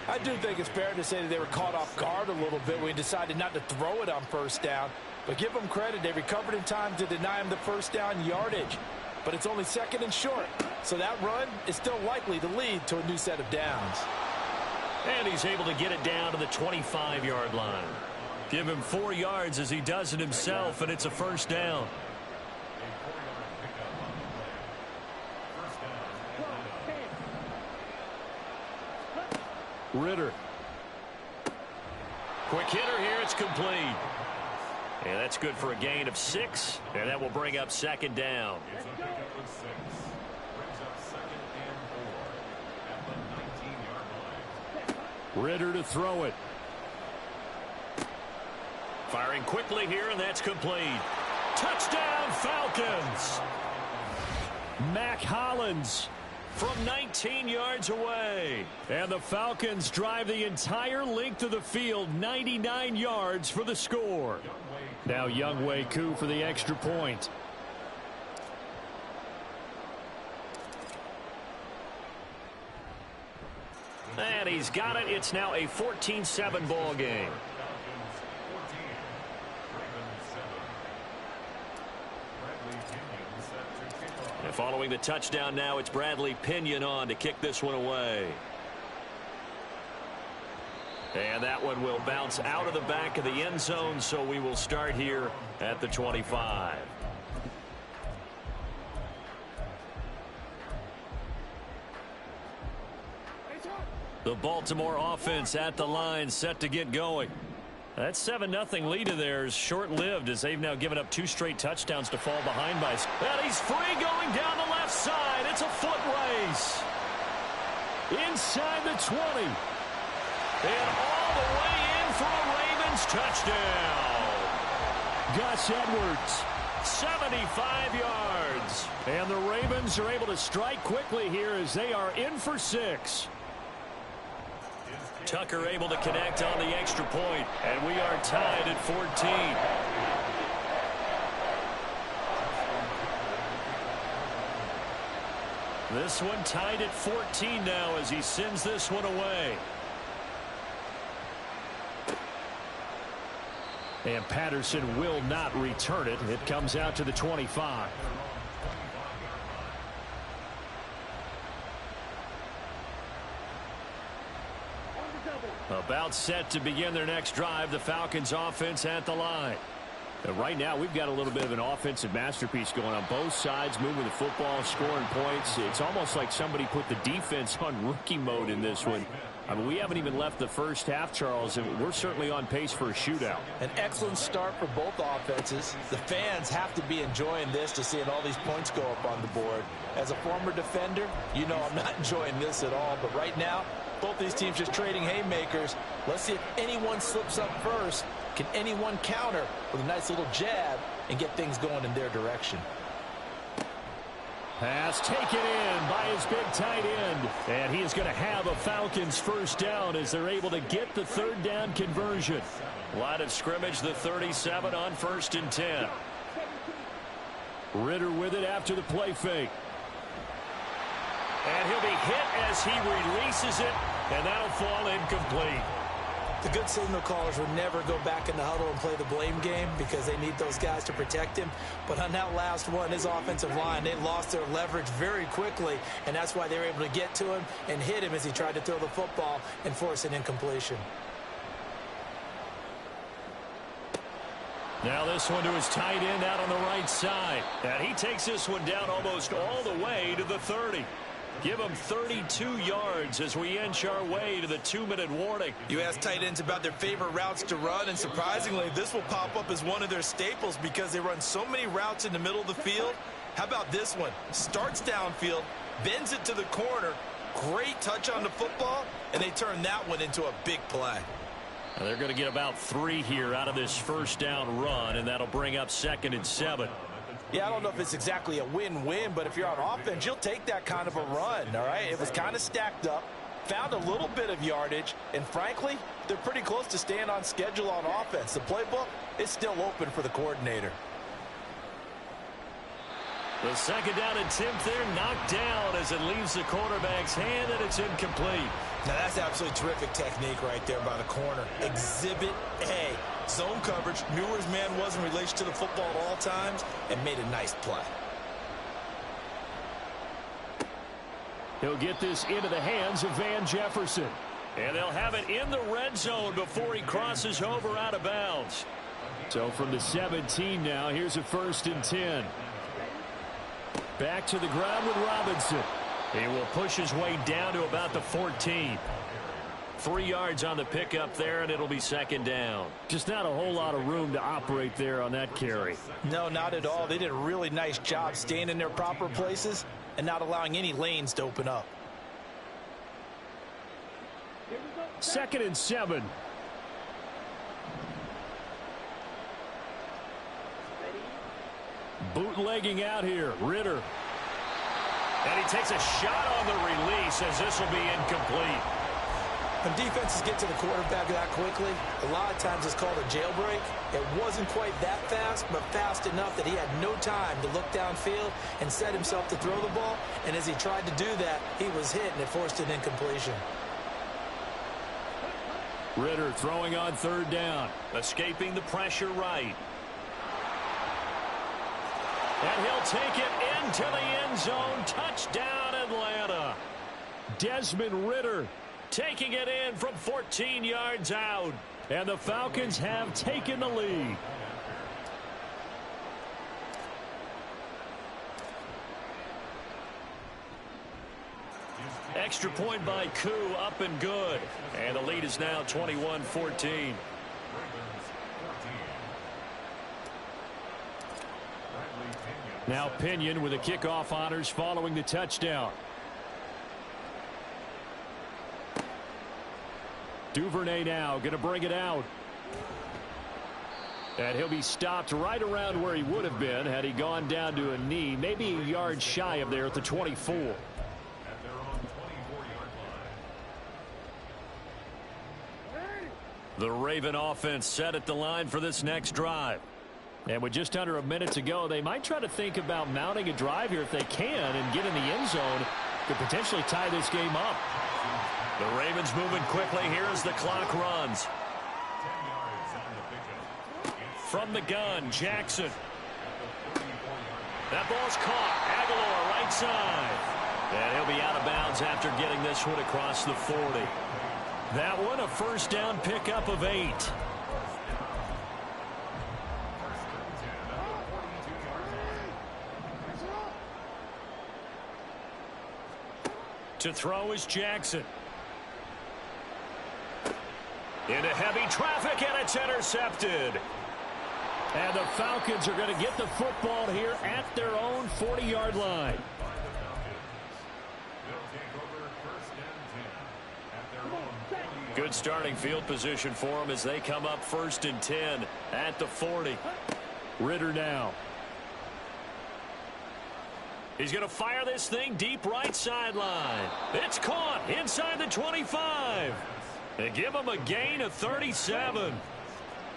I do think it's fair to say that they were caught off guard a little bit when we decided not to throw it on 1st down. But give them credit. They recovered in time to deny him the 1st down yardage. But it's only 2nd and short. So that run is still likely to lead to a new set of downs. And he's able to get it down to the 25-yard line. Give him 4 yards as he does it himself, and it's a 1st down. Ritter. Quick hitter here. It's complete. And that's good for a gain of 6. And that will bring up 2nd down. Ritter to throw it. Firing quickly here, and that's complete. Touchdown, Falcons. Mac Hollins from 19 yards away. And the Falcons drive the entire length of the field, 99 yards for the score. Now Younghoe Koo for the extra point. And he's got it. It's now a 14-7 ball game. And following the touchdown now, it's Bradley Pinion on to kick this one away. And that one will bounce out of the back of the end zone, so we will start here at the 25. The Baltimore offense at the line, set to get going. That 7-0 lead of theirs short-lived as they've now given up 2 straight touchdowns to fall behind by. And he's free going down the left side. It's a foot race. Inside the 20. And all the way in for a Ravens touchdown. Gus Edwards, 75 yards. And the Ravens are able to strike quickly here as they are in for 6. Tucker able to connect on the extra point, and we are tied at 14. This one tied at 14 now as he sends this one away. And Patterson will not return it. It comes out to the 25. About set to begin their next drive. The Falcons offense at the line. And right now we've got a little bit of an offensive masterpiece going on both sides, moving the football, scoring points. It's almost like somebody put the defense on rookie mode in this one. I mean, we haven't even left the first half, Charles, and we're certainly on pace for a shootout. An excellent start for both offenses. The fans have to be enjoying this to seeing all these points go up on the board. As a former defender, you know I'm not enjoying this at all, but right now, both these teams just trading haymakers. Let's see if anyone slips up first. Can anyone counter with a nice little jab and get things going in their direction? Pass taken in by his big tight end. And he is going to have a Falcons first down as they're able to get the third down conversion. Line of scrimmage, the 37 on 1st and 10. Ritter with it after the play fake. And he'll be hit as he releases it, and that'll fall incomplete. The good signal callers would never go back in the huddle and play the blame game because they need those guys to protect him. But on that last one, his offensive line, they lost their leverage very quickly, and that's why they were able to get to him and hit him as he tried to throw the football and force an incompletion. Now this one to his tight end out on the right side. And he takes this one down almost all the way to the 30. Give him 32 yards as we inch our way to the 2-minute warning. You ask tight ends about their favorite routes to run, and surprisingly, this will pop up as one of their staples because they run so many routes in the middle of the field. How about this one? Starts downfield, bends it to the corner, great touch on the football, and they turn that one into a big play. And they're going to get about 3 here out of this first down run, and that'll bring up 2nd and 7. Yeah, I don't know if it's exactly a win-win, but if you're on offense, you'll take that kind of a run, all right? It was kind of stacked up, found a little bit of yardage, and frankly, they're pretty close to staying on schedule on offense. The playbook is still open for the coordinator. The 2nd down attempt there knocked down as it leaves the quarterback's hand, and it's incomplete. Now that's absolutely terrific technique right there by the corner. Exhibit A. Zone coverage, knew where his man was in relation to the football at all times, and made a nice play. He'll get this into the hands of Van Jefferson. And they'll have it in the red zone before he crosses over out of bounds. So from the 17 now, here's a 1st and 10. Back to the ground with Robinson. He will push his way down to about the 14. 3 yards on the pickup there, and it'll be 2nd down. Just not a whole lot of room to operate there on that carry. No, not at all. They did a really nice job staying in their proper places and not allowing any lanes to open up. 2nd and 7. Bootlegging out here, Ritter. And he takes a shot on the release as this will be incomplete. When defenses get to the quarterback that quickly, a lot of times it's called a jailbreak. It wasn't quite that fast, but fast enough that he had no time to look downfield and set himself to throw the ball. And as he tried to do that, he was hit, and it forced an incompletion. Ritter throwing on 3rd down, escaping the pressure right. And he'll take it into the end zone. Touchdown, Atlanta. Desmond Ritter taking it in from 14 yards out. And the Falcons have taken the lead. extra point by Koo, up and good. And the lead is now 21-14. Now Pinion with the kickoff honors following the touchdown. Duvernay now going to bring it out. And he'll be stopped right around where he would have been had he gone down to a knee, maybe a yard shy of there at the 24. The Raven offense set at the line for this next drive. And with just under a minute to go, they might try to think about mounting a drive here if they can and get in the end zone to potentially tie this game up. The Ravens moving quickly here as the clock runs. From the gun, Jackson. That ball's caught. Aguilar right side. And he'll be out of bounds after getting this one across the 40. That one a first down pickup of 8. To throw is Jackson. Into heavy traffic, and it's intercepted. And the Falcons are going to get the football here at their own 40-yard line. Good starting field position for them as they come up 1st and 10 at the 40. Ritter now. He's going to fire this thing deep right sideline. It's caught inside the 25. They give him a gain of 37.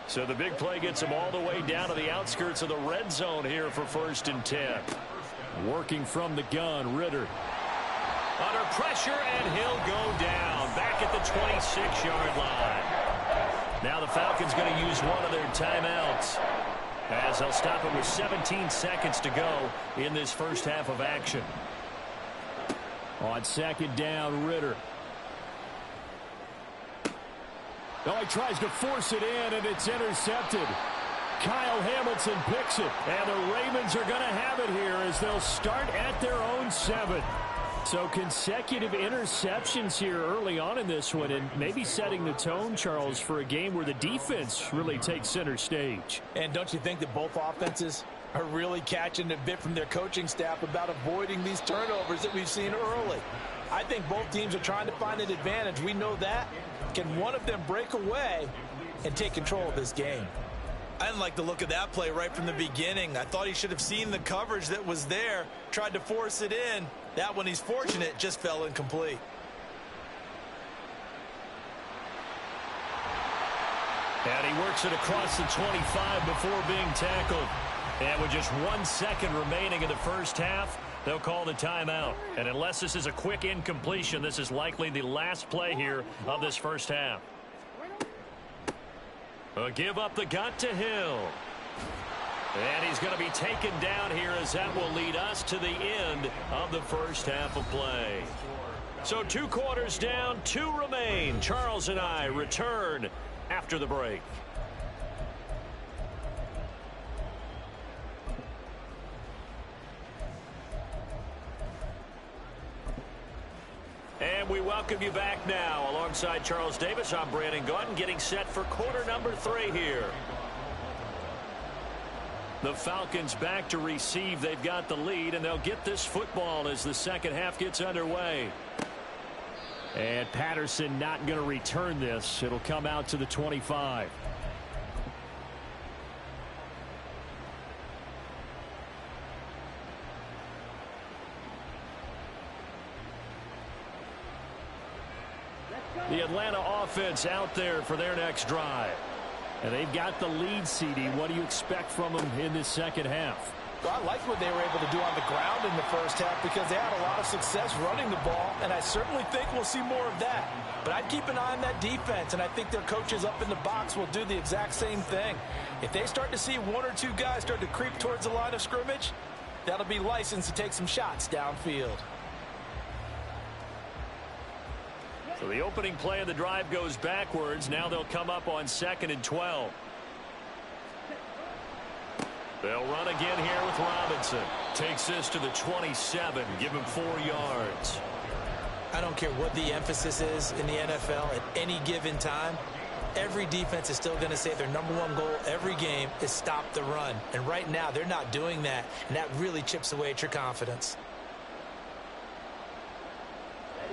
So the big play gets him all the way down to the outskirts of the red zone here for 1st and 10. Working from the gun, Ritter. Under pressure, and he'll go down back at the 26-yard line. Now the Falcons going to use one of their timeouts, as they'll stop it with 17 seconds to go in this first half of action. On 2nd down, Ritter. Oh, he tries to force it in, and it's intercepted. Kyle Hamilton picks it, and the Ravens are going to have it here as they'll start at their own 7. So consecutive interceptions here early on in this one, and maybe setting the tone, Charles, for a game where the defense really takes center stage. And don't you think that both offenses are really catching a bit from their coaching staff about avoiding these turnovers that we've seen early? I think both teams are trying to find an advantage. We know that. Can one of them break away and take control of this game? I didn't like the look of that play right from the beginning. I thought he should have seen the coverage that was there, tried to force it in. That one, he's fortunate, just fell incomplete. And he works it across the 25 before being tackled. And with just 1 second remaining in the first half, they'll call the timeout. And unless this is a quick incompletion, this is likely the last play here of this first half. A give up the gut to Hill. And he's going to be taken down here as that will lead us to the end of the first half of play. So 2 quarters down, 2 remain. Charles and I return after the break. And we welcome you back now. Alongside Charles Davis, I'm Brandon Gaudin, getting set for quarter number 3 here. The Falcons back to receive. They've got the lead, and they'll get this football as the second half gets underway. And Patterson not going to return this. It'll come out to the 25. The Atlanta offense out there for their next drive. And they've got the lead, CD. What do you expect from them in this second half? Well, I like what they were able to do on the ground in the first half because they had a lot of success running the ball, and I certainly think we'll see more of that. But I'd keep an eye on that defense, and I think their coaches up in the box will do the exact same thing. If they start to see 1 or 2 guys start to creep towards the line of scrimmage, that'll be licensed to take some shots downfield. So the opening play of the drive goes backwards. Now they'll come up on 2nd and 12. They'll run again here with Robinson. Takes this to the 27. Give him 4 yards. I don't care what the emphasis is in the NFL at any given time. Every defense is still going to say their #1 goal every game is stop the run. And right now, they're not doing that, and that really chips away at your confidence.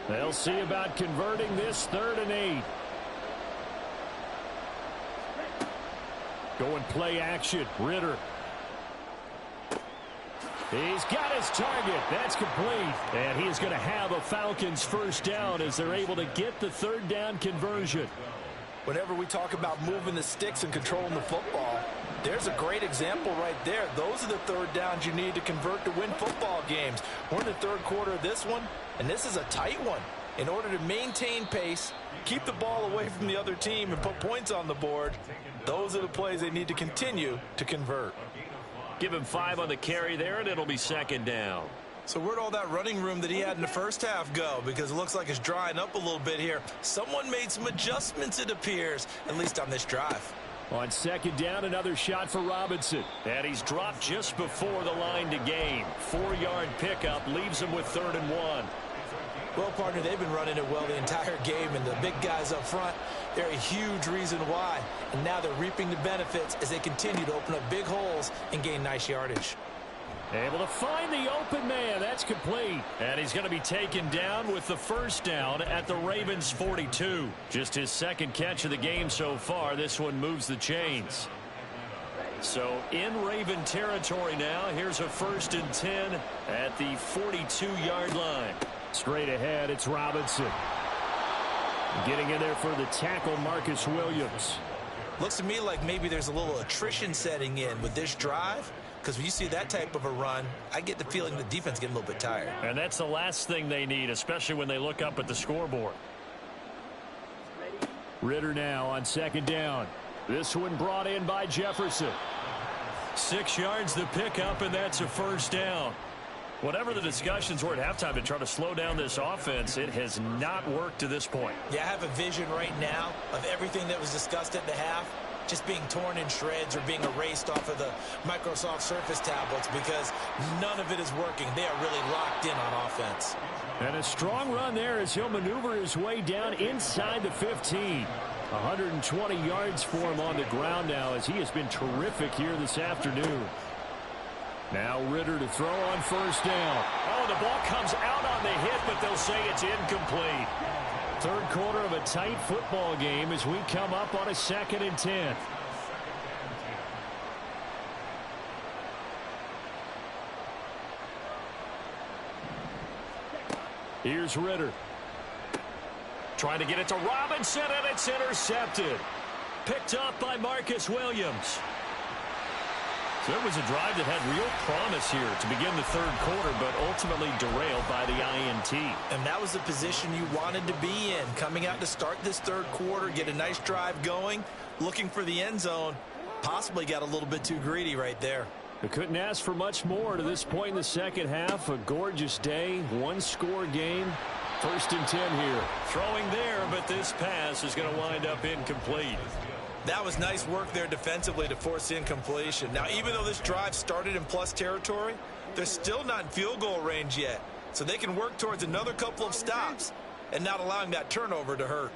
They'll see about converting this 3rd and 8. Going play action. Ritter. He's got his target. That's complete. And he is going to have a Falcons first down as they're able to get the 3rd down conversion. Whenever we talk about moving the sticks and controlling the football, there's a great example right there. Those are the 3rd downs you need to convert to win football games. We're in the 3rd quarter of this one, and this is a tight one. In order to maintain pace, keep the ball away from the other team, and put points on the board, those are the plays they need to continue to convert. Give him 5 on the carry there, and it'll be 2nd down. So where'd all that running room that he had in the first half go? Because it looks like it's drying up a little bit here. Someone made some adjustments, it appears, at least on this drive. On 2nd down, another shot for Robinson. And he's dropped just before the line to gain. 4-yard pickup leaves him with 3rd and 1. Well, partner, they've been running it well the entire game, and the big guys up front, they're a huge reason why. And now they're reaping the benefits as they continue to open up big holes and gain nice yardage. Able to find the open man. That's complete. And he's going to be taken down with the 1st down at the Ravens' 42. Just his 2nd catch of the game so far. This one moves the chains. So in Raven territory now. Here's a 1st and 10 at the 42-yard line. Straight ahead, it's Robinson. Getting in there for the tackle, Marcus Williams. Looks to me like maybe there's a little attrition setting in with this drive, because when you see that type of a run, I get the feeling the defense getting a little bit tired. And that's the last thing they need, especially when they look up at the scoreboard. Ritter now on 2nd down. This one brought in by Jefferson. 6 yards the pickup, and that's a 1st down. Whatever the discussions were at halftime to try to slow down this offense, it has not worked to this point. Yeah, I have a vision right now of everything that was discussed at the half just being torn in shreds or being erased off of the Microsoft Surface tablets, because none of it is working. They are really locked in on offense. And a strong run there as he'll maneuver his way down inside the 15. 120 yards for him on the ground now, as he has been terrific here this afternoon. Now Ritter to throw on 1st down. Oh, the ball comes out on the hit, but they'll say it's incomplete. 3rd quarter of a tight football game as we come up on a 2nd and 10. Here's Ritter. Trying to get it to Robinson, and it's intercepted. Picked up by Marcus Williams. So it was a drive that had real promise here to begin the 3rd quarter, but ultimately derailed by the INT. And that was the position you wanted to be in, coming out to start this 3rd quarter, get a nice drive going, looking for the end zone. Possibly got a little bit too greedy right there. They couldn't ask for much more to this point in the 2nd half. A gorgeous day, 1-score game. 1st and 10 here. Throwing there, but this pass is going to wind up incomplete. That was nice work there defensively to force incompletion. Now, even though this drive started in plus territory, they're still not in field goal range yet. So they can work towards another couple of stops and not allowing that turnover to hurt.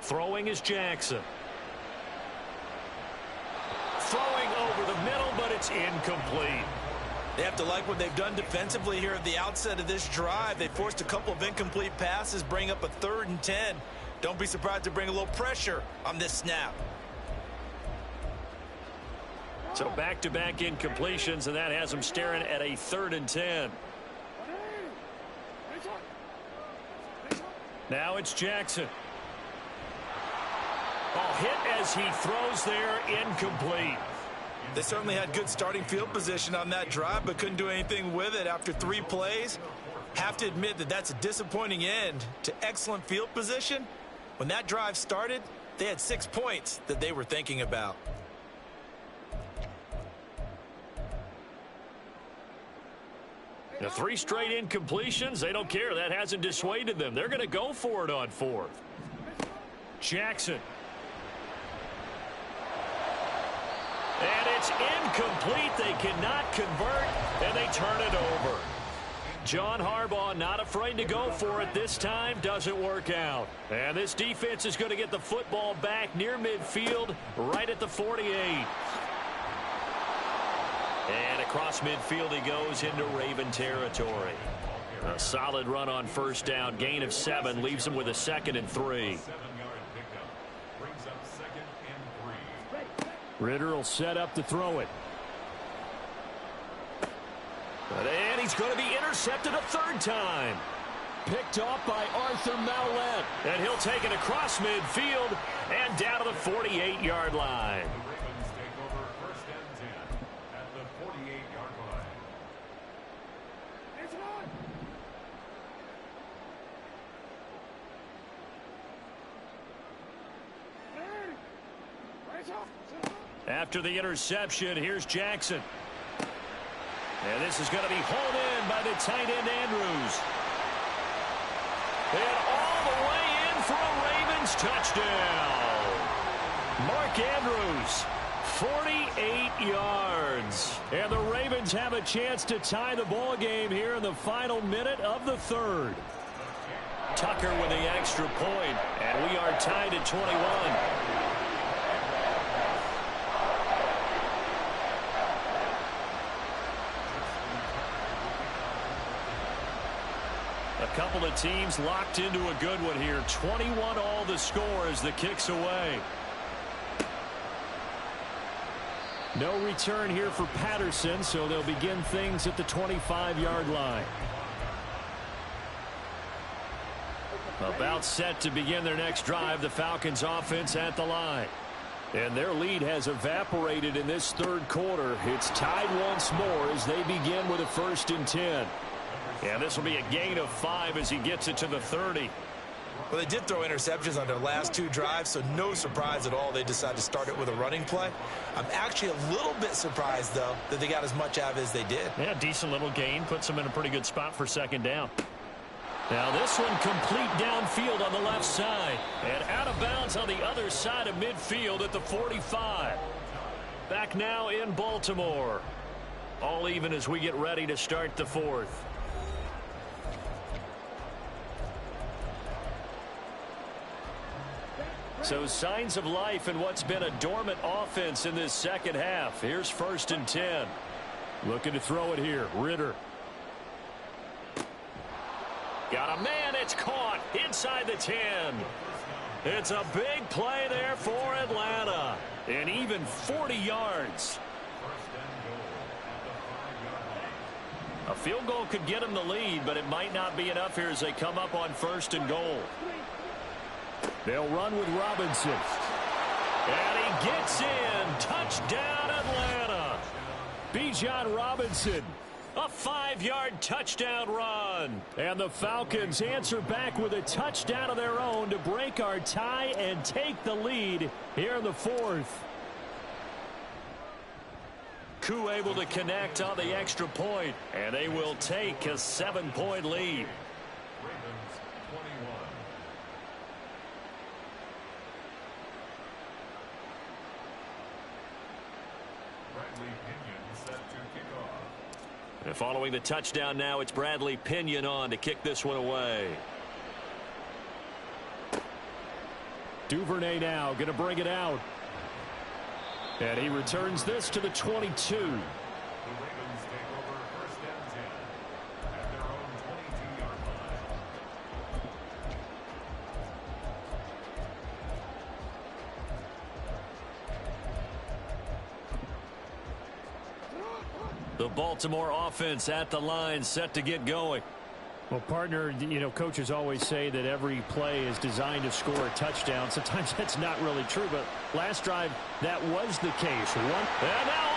Throwing is Jackson. Throwing over the middle, but it's incomplete. They have to like what they've done defensively here at the outset of this drive. They forced a couple of incomplete passes, bring up a 3rd and 10. Don't be surprised to bring a little pressure on this snap. So back-to-back incompletions, and that has them staring at a 3rd and 10. Now it's Jackson. Ball hit as he throws there, incomplete. They certainly had good starting field position on that drive, but couldn't do anything with it after 3 plays. Have to admit that that's a disappointing end to excellent field position. When that drive started, they had 6 points that they were thinking about. The 3 straight incompletions, they don't care. That hasn't dissuaded them. They're going to go for it on 4th. Jackson. And it's incomplete. They cannot convert, and they turn it over. John Harbaugh not afraid to go for it this time. Doesn't work out. And this defense is going to get the football back near midfield, right at the 48. And across midfield he goes into Raven territory. A solid run on first down. Gain of 7 leaves him with a 2nd and 3. Ritter will set up to throw it. And he's going to be intercepted a 3rd time. Picked off by Arthur Maulet. And he'll take it across midfield and down to the 48-yard line. After the interception, here's Jackson. And this is going to be hauled in by the tight end Andrews. And all the way in for a Ravens touchdown. Mark Andrews, 48 yards. And the Ravens have a chance to tie the ball game here in the final minute of the 3rd. Tucker with the extra point, and we are tied at 21. A couple of teams locked into a good one here. 21 all the score as the kick's away. No return here for Patterson, so they'll begin things at the 25-yard line. About set to begin their next drive, the Falcons offense at the line. And their lead has evaporated in this 3rd quarter. It's tied once more as they begin with a 1st and 10. And this will be a gain of 5 as he gets it to the 30. Well, they did throw interceptions on their last 2 drives, so no surprise at all they decided to start it with a running play. I'm actually a little bit surprised, though, that they got as much out of it as they did. Yeah, decent little gain. Puts them in a pretty good spot for 2nd down. Now this one complete downfield on the left side. And out of bounds on the other side of midfield at the 45. Back now in Baltimore. All even as we get ready to start the 4th. So signs of life in what's been a dormant offense in this 2nd half. Here's 1st and 10. Looking to throw it here. Ritter. Got a man. It's caught inside the 10. It's a big play there for Atlanta. And even 40 yards. A field goal could get them the lead, but it might not be enough here as they come up on 1st and goal. They'll run with Robinson. And he gets in. Touchdown, Atlanta. Bijan Robinson. A 5-yard touchdown run. And the Falcons answer back with a touchdown of their own to break our tie and take the lead here in the 4th. Koo able to connect on the extra point, and they will take a 7-point lead. And following the touchdown now, it's Bradley Pinion on to kick this one away. Duvernay now going to bring it out. And he returns this to the 22. The Baltimore offense at the line, set to get going. Well, partner, you know, coaches always say that every play is designed to score a touchdown. Sometimes that's not really true, but last drive, that was the case. And now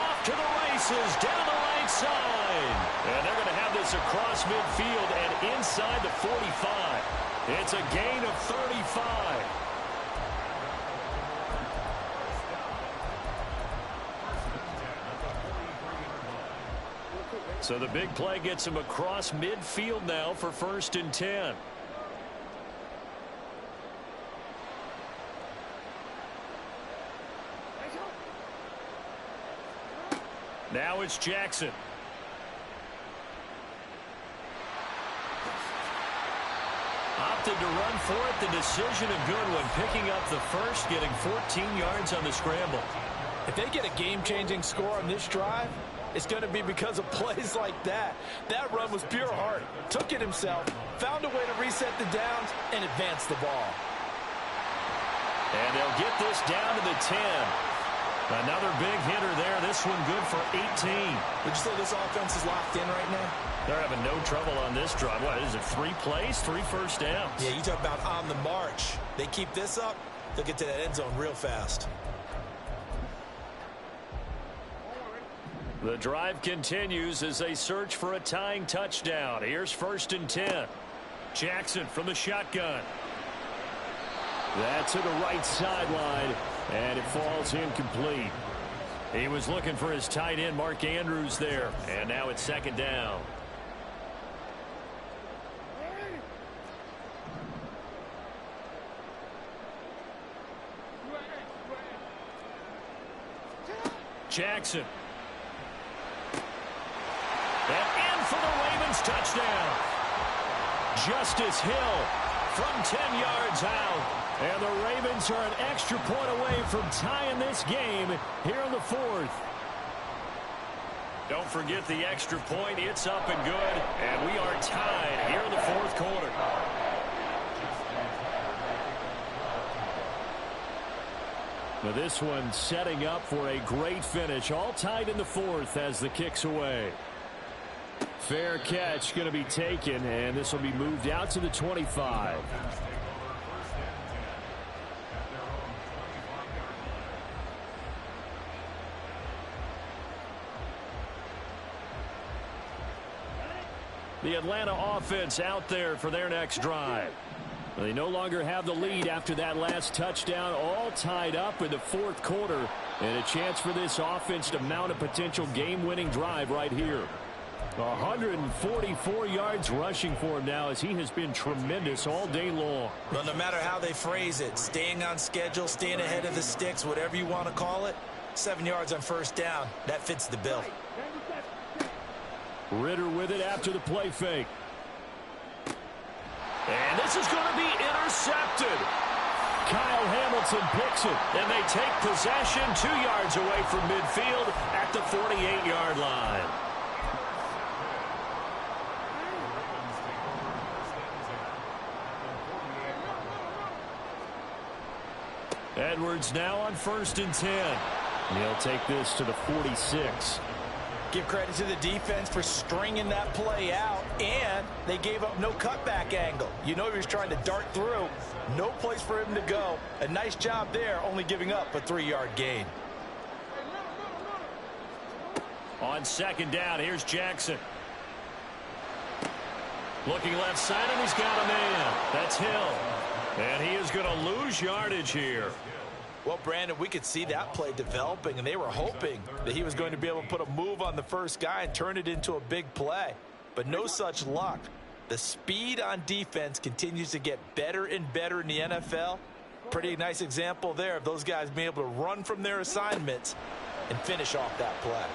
off to the races, down the right side. And they're going to have this across midfield and inside the 45. It's a gain of 35. So the big play gets him across midfield now for 1st and 10. Now it's Jackson. Opted to run for it. The decision a good one. Picking up the first, getting 14 yards on the scramble. If they get a game-changing score on this drive, it's going to be because of plays like that. That run was pure heart. Took it himself, found a way to reset the downs, and advance the ball. And they'll get this down to the 10. Another big hitter there. This one good for 18. Would you say this offense is locked in right now? They're having no trouble on this drive. What is it, 3 plays, 3 first downs? Yeah, you talk about on the march. They keep this up, they'll get to that end zone real fast. The drive continues as they search for a tying touchdown. Here's 1st and 10. Jackson from the shotgun. That's to the right sideline, and it falls incomplete. He was looking for his tight end, Mark Andrews, there. And now it's 2nd down. Jackson. And in for the Ravens touchdown. Justice Hill from 10 yards out. And the Ravens are an extra point away from tying this game here in the 4th. Don't forget the extra point. It's up and good. And we are tied here in the 4th quarter. Now this one setting up for a great finish. All tied in the 4th as the kick's away. Fair catch going to be taken, and this will be moved out to the 25. The Atlanta offense out there for their next drive. They no longer have the lead after that last touchdown, all tied up in the 4th quarter, and a chance for this offense to mount a potential game-winning drive right here. 144 yards rushing for him now as he has been tremendous all day long. Well, no matter how they phrase it, staying on schedule, staying ahead of the sticks, whatever you want to call it, 7 yards on 1st down, that fits the bill. Ritter with it after the play fake. And this is going to be intercepted. Kyle Hamilton picks it. And they take possession 2 yards away from midfield at the 48-yard line. Edwards now on 1st and 10. He'll take this to the 46. Give credit to the defense for stringing that play out, and they gave up no cutback angle. You know he was trying to dart through. No place for him to go. A nice job there, only giving up a 3-yard gain. On 2nd down, here's Jackson. Looking left side, and he's got a man. That's Hill. And he is going to lose yardage here. Well, Brandon, we could see that play developing, and they were hoping that he was going to be able to put a move on the first guy and turn it into a big play. But no such luck. The speed on defense continues to get better and better in the NFL. Pretty nice example there of those guys being able to run from their assignments and finish off that play.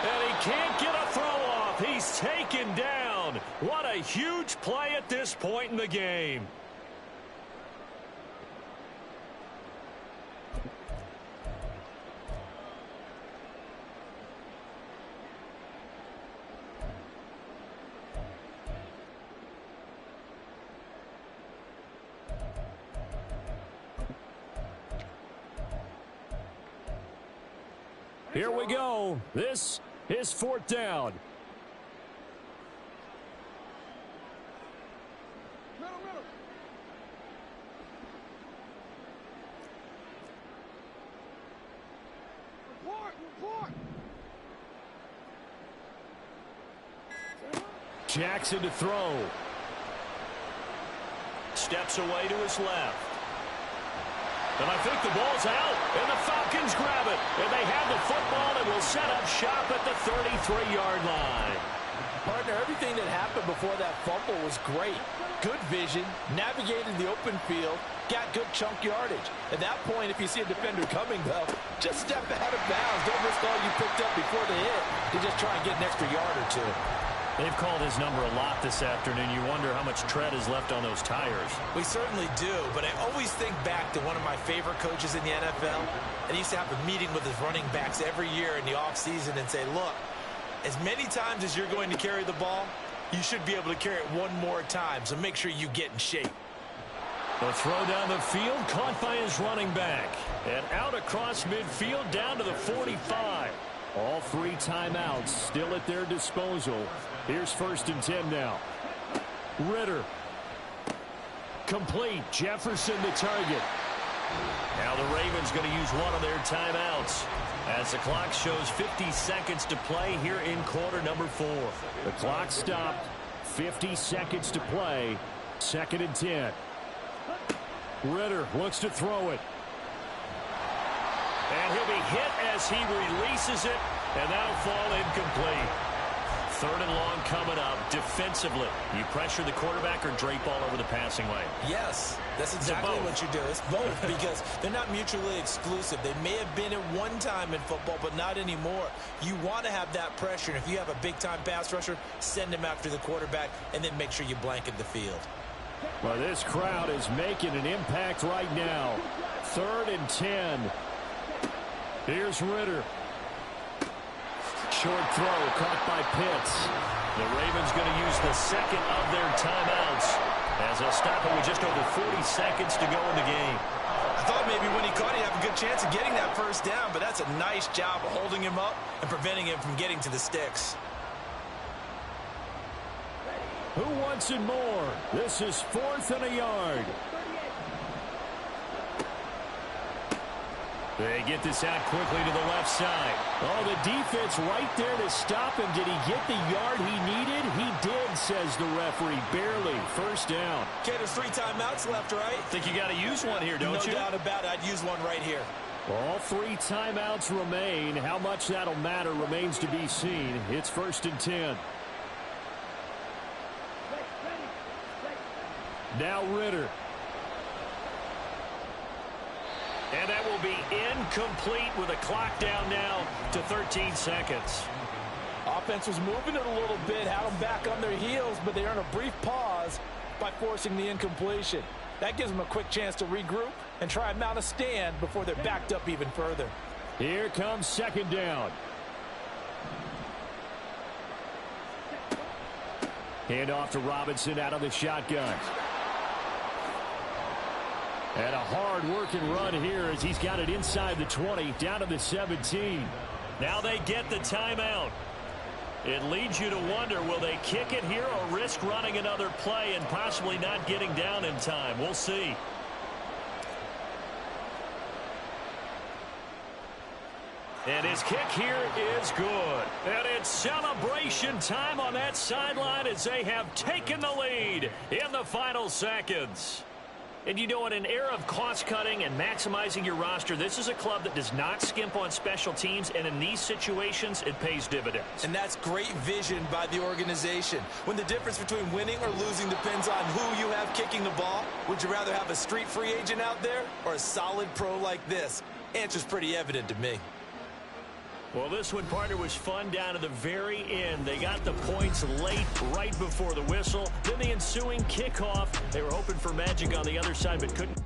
And he can't get a throw off. He's taken down. What a huge play at this point in the game. Here we go. This is 4th down. Jackson to throw. Steps away to his left. And I think the ball's out, and the Falcons grab it. And they have the football and will set up shop at the 33-yard line. Partner, everything that happened before that fumble was great. Good vision, navigated the open field, got good chunk yardage. At that point, if you see a defender coming, though, just step out of bounds. Don't risk all you picked up before the hit to just try and get an extra yard or two. They've called his number a lot this afternoon. You wonder how much tread is left on those tires. We certainly do, but I always think back to one of my favorite coaches in the NFL. And he used to have a meeting with his running backs every year in the offseason and say, look, as many times as you're going to carry the ball, you should be able to carry it one more time, so make sure you get in shape. The throw down the field, caught by his running back. And out across midfield, down to the 45. All 3 timeouts still at their disposal. Here's 1st and 10 now. Ritter. Complete. Jefferson the target. Now the Ravens going to use one of their timeouts as the clock shows 50 seconds to play here in quarter number 4. The clock stopped. 50 seconds to play. 2nd and 10. Ritter looks to throw it. And he'll be hit as he releases it, and that'll fall incomplete. 3rd and long coming up. Defensively, you pressure the quarterback or drape all over the passing lane? Yes, that's exactly what you do. It's both because they're not mutually exclusive. They may have been at one time in football, but not anymore. You want to have that pressure, and if you have a big-time pass rusher, send him after the quarterback, and then make sure you blanket the field. Well, this crowd is making an impact right now. 3rd and 10. Here's Ritter. Short throw caught by Pitts. The Ravens going to use the 2nd of their timeouts as they'll stop it with just over 40 seconds to go in the game. I thought maybe when he caught it, he'd have a good chance of getting that 1st down, but that's a nice job of holding him up and preventing him from getting to the sticks. Who wants it more? This is 4th and a yard. They get this out quickly to the left side. Oh, the defense right there to stop him. Did he get the yard he needed? He did, says the referee. Barely. 1st down. Okay, there's 3 timeouts left, right? Think you got to use one here, don't you? No doubt about it. I'd use one right here. All 3 timeouts remain. How much that'll matter remains to be seen. It's 1st and 10. Now Ritter. And that will be incomplete with a clock down now to 13 seconds. Offense was moving it a little bit, had them back on their heels, but they earn a brief pause by forcing the incompletion. That gives them a quick chance to regroup and try and mount a stand before they're backed up even further. Here comes 2nd down. Hand off to Robinson out of the shotgun. And a hard-working run here as he's got it inside the 20, down to the 17. Now they get the timeout. It leads you to wonder, will they kick it here or risk running another play and possibly not getting down in time? We'll see. And his kick here is good. And it's celebration time on that sideline as they have taken the lead in the final seconds. And you know, in an era of cost-cutting and maximizing your roster, this is a club that does not skimp on special teams, and in these situations, it pays dividends. And that's great vision by the organization. When the difference between winning or losing depends on who you have kicking the ball, would you rather have a street free agent out there or a solid pro like this? Answer's pretty evident to me. Well, this one, partner, was fun down to the very end. They got the points late, right before the whistle. Then the ensuing kickoff. They were hoping for magic on the other side, but couldn't.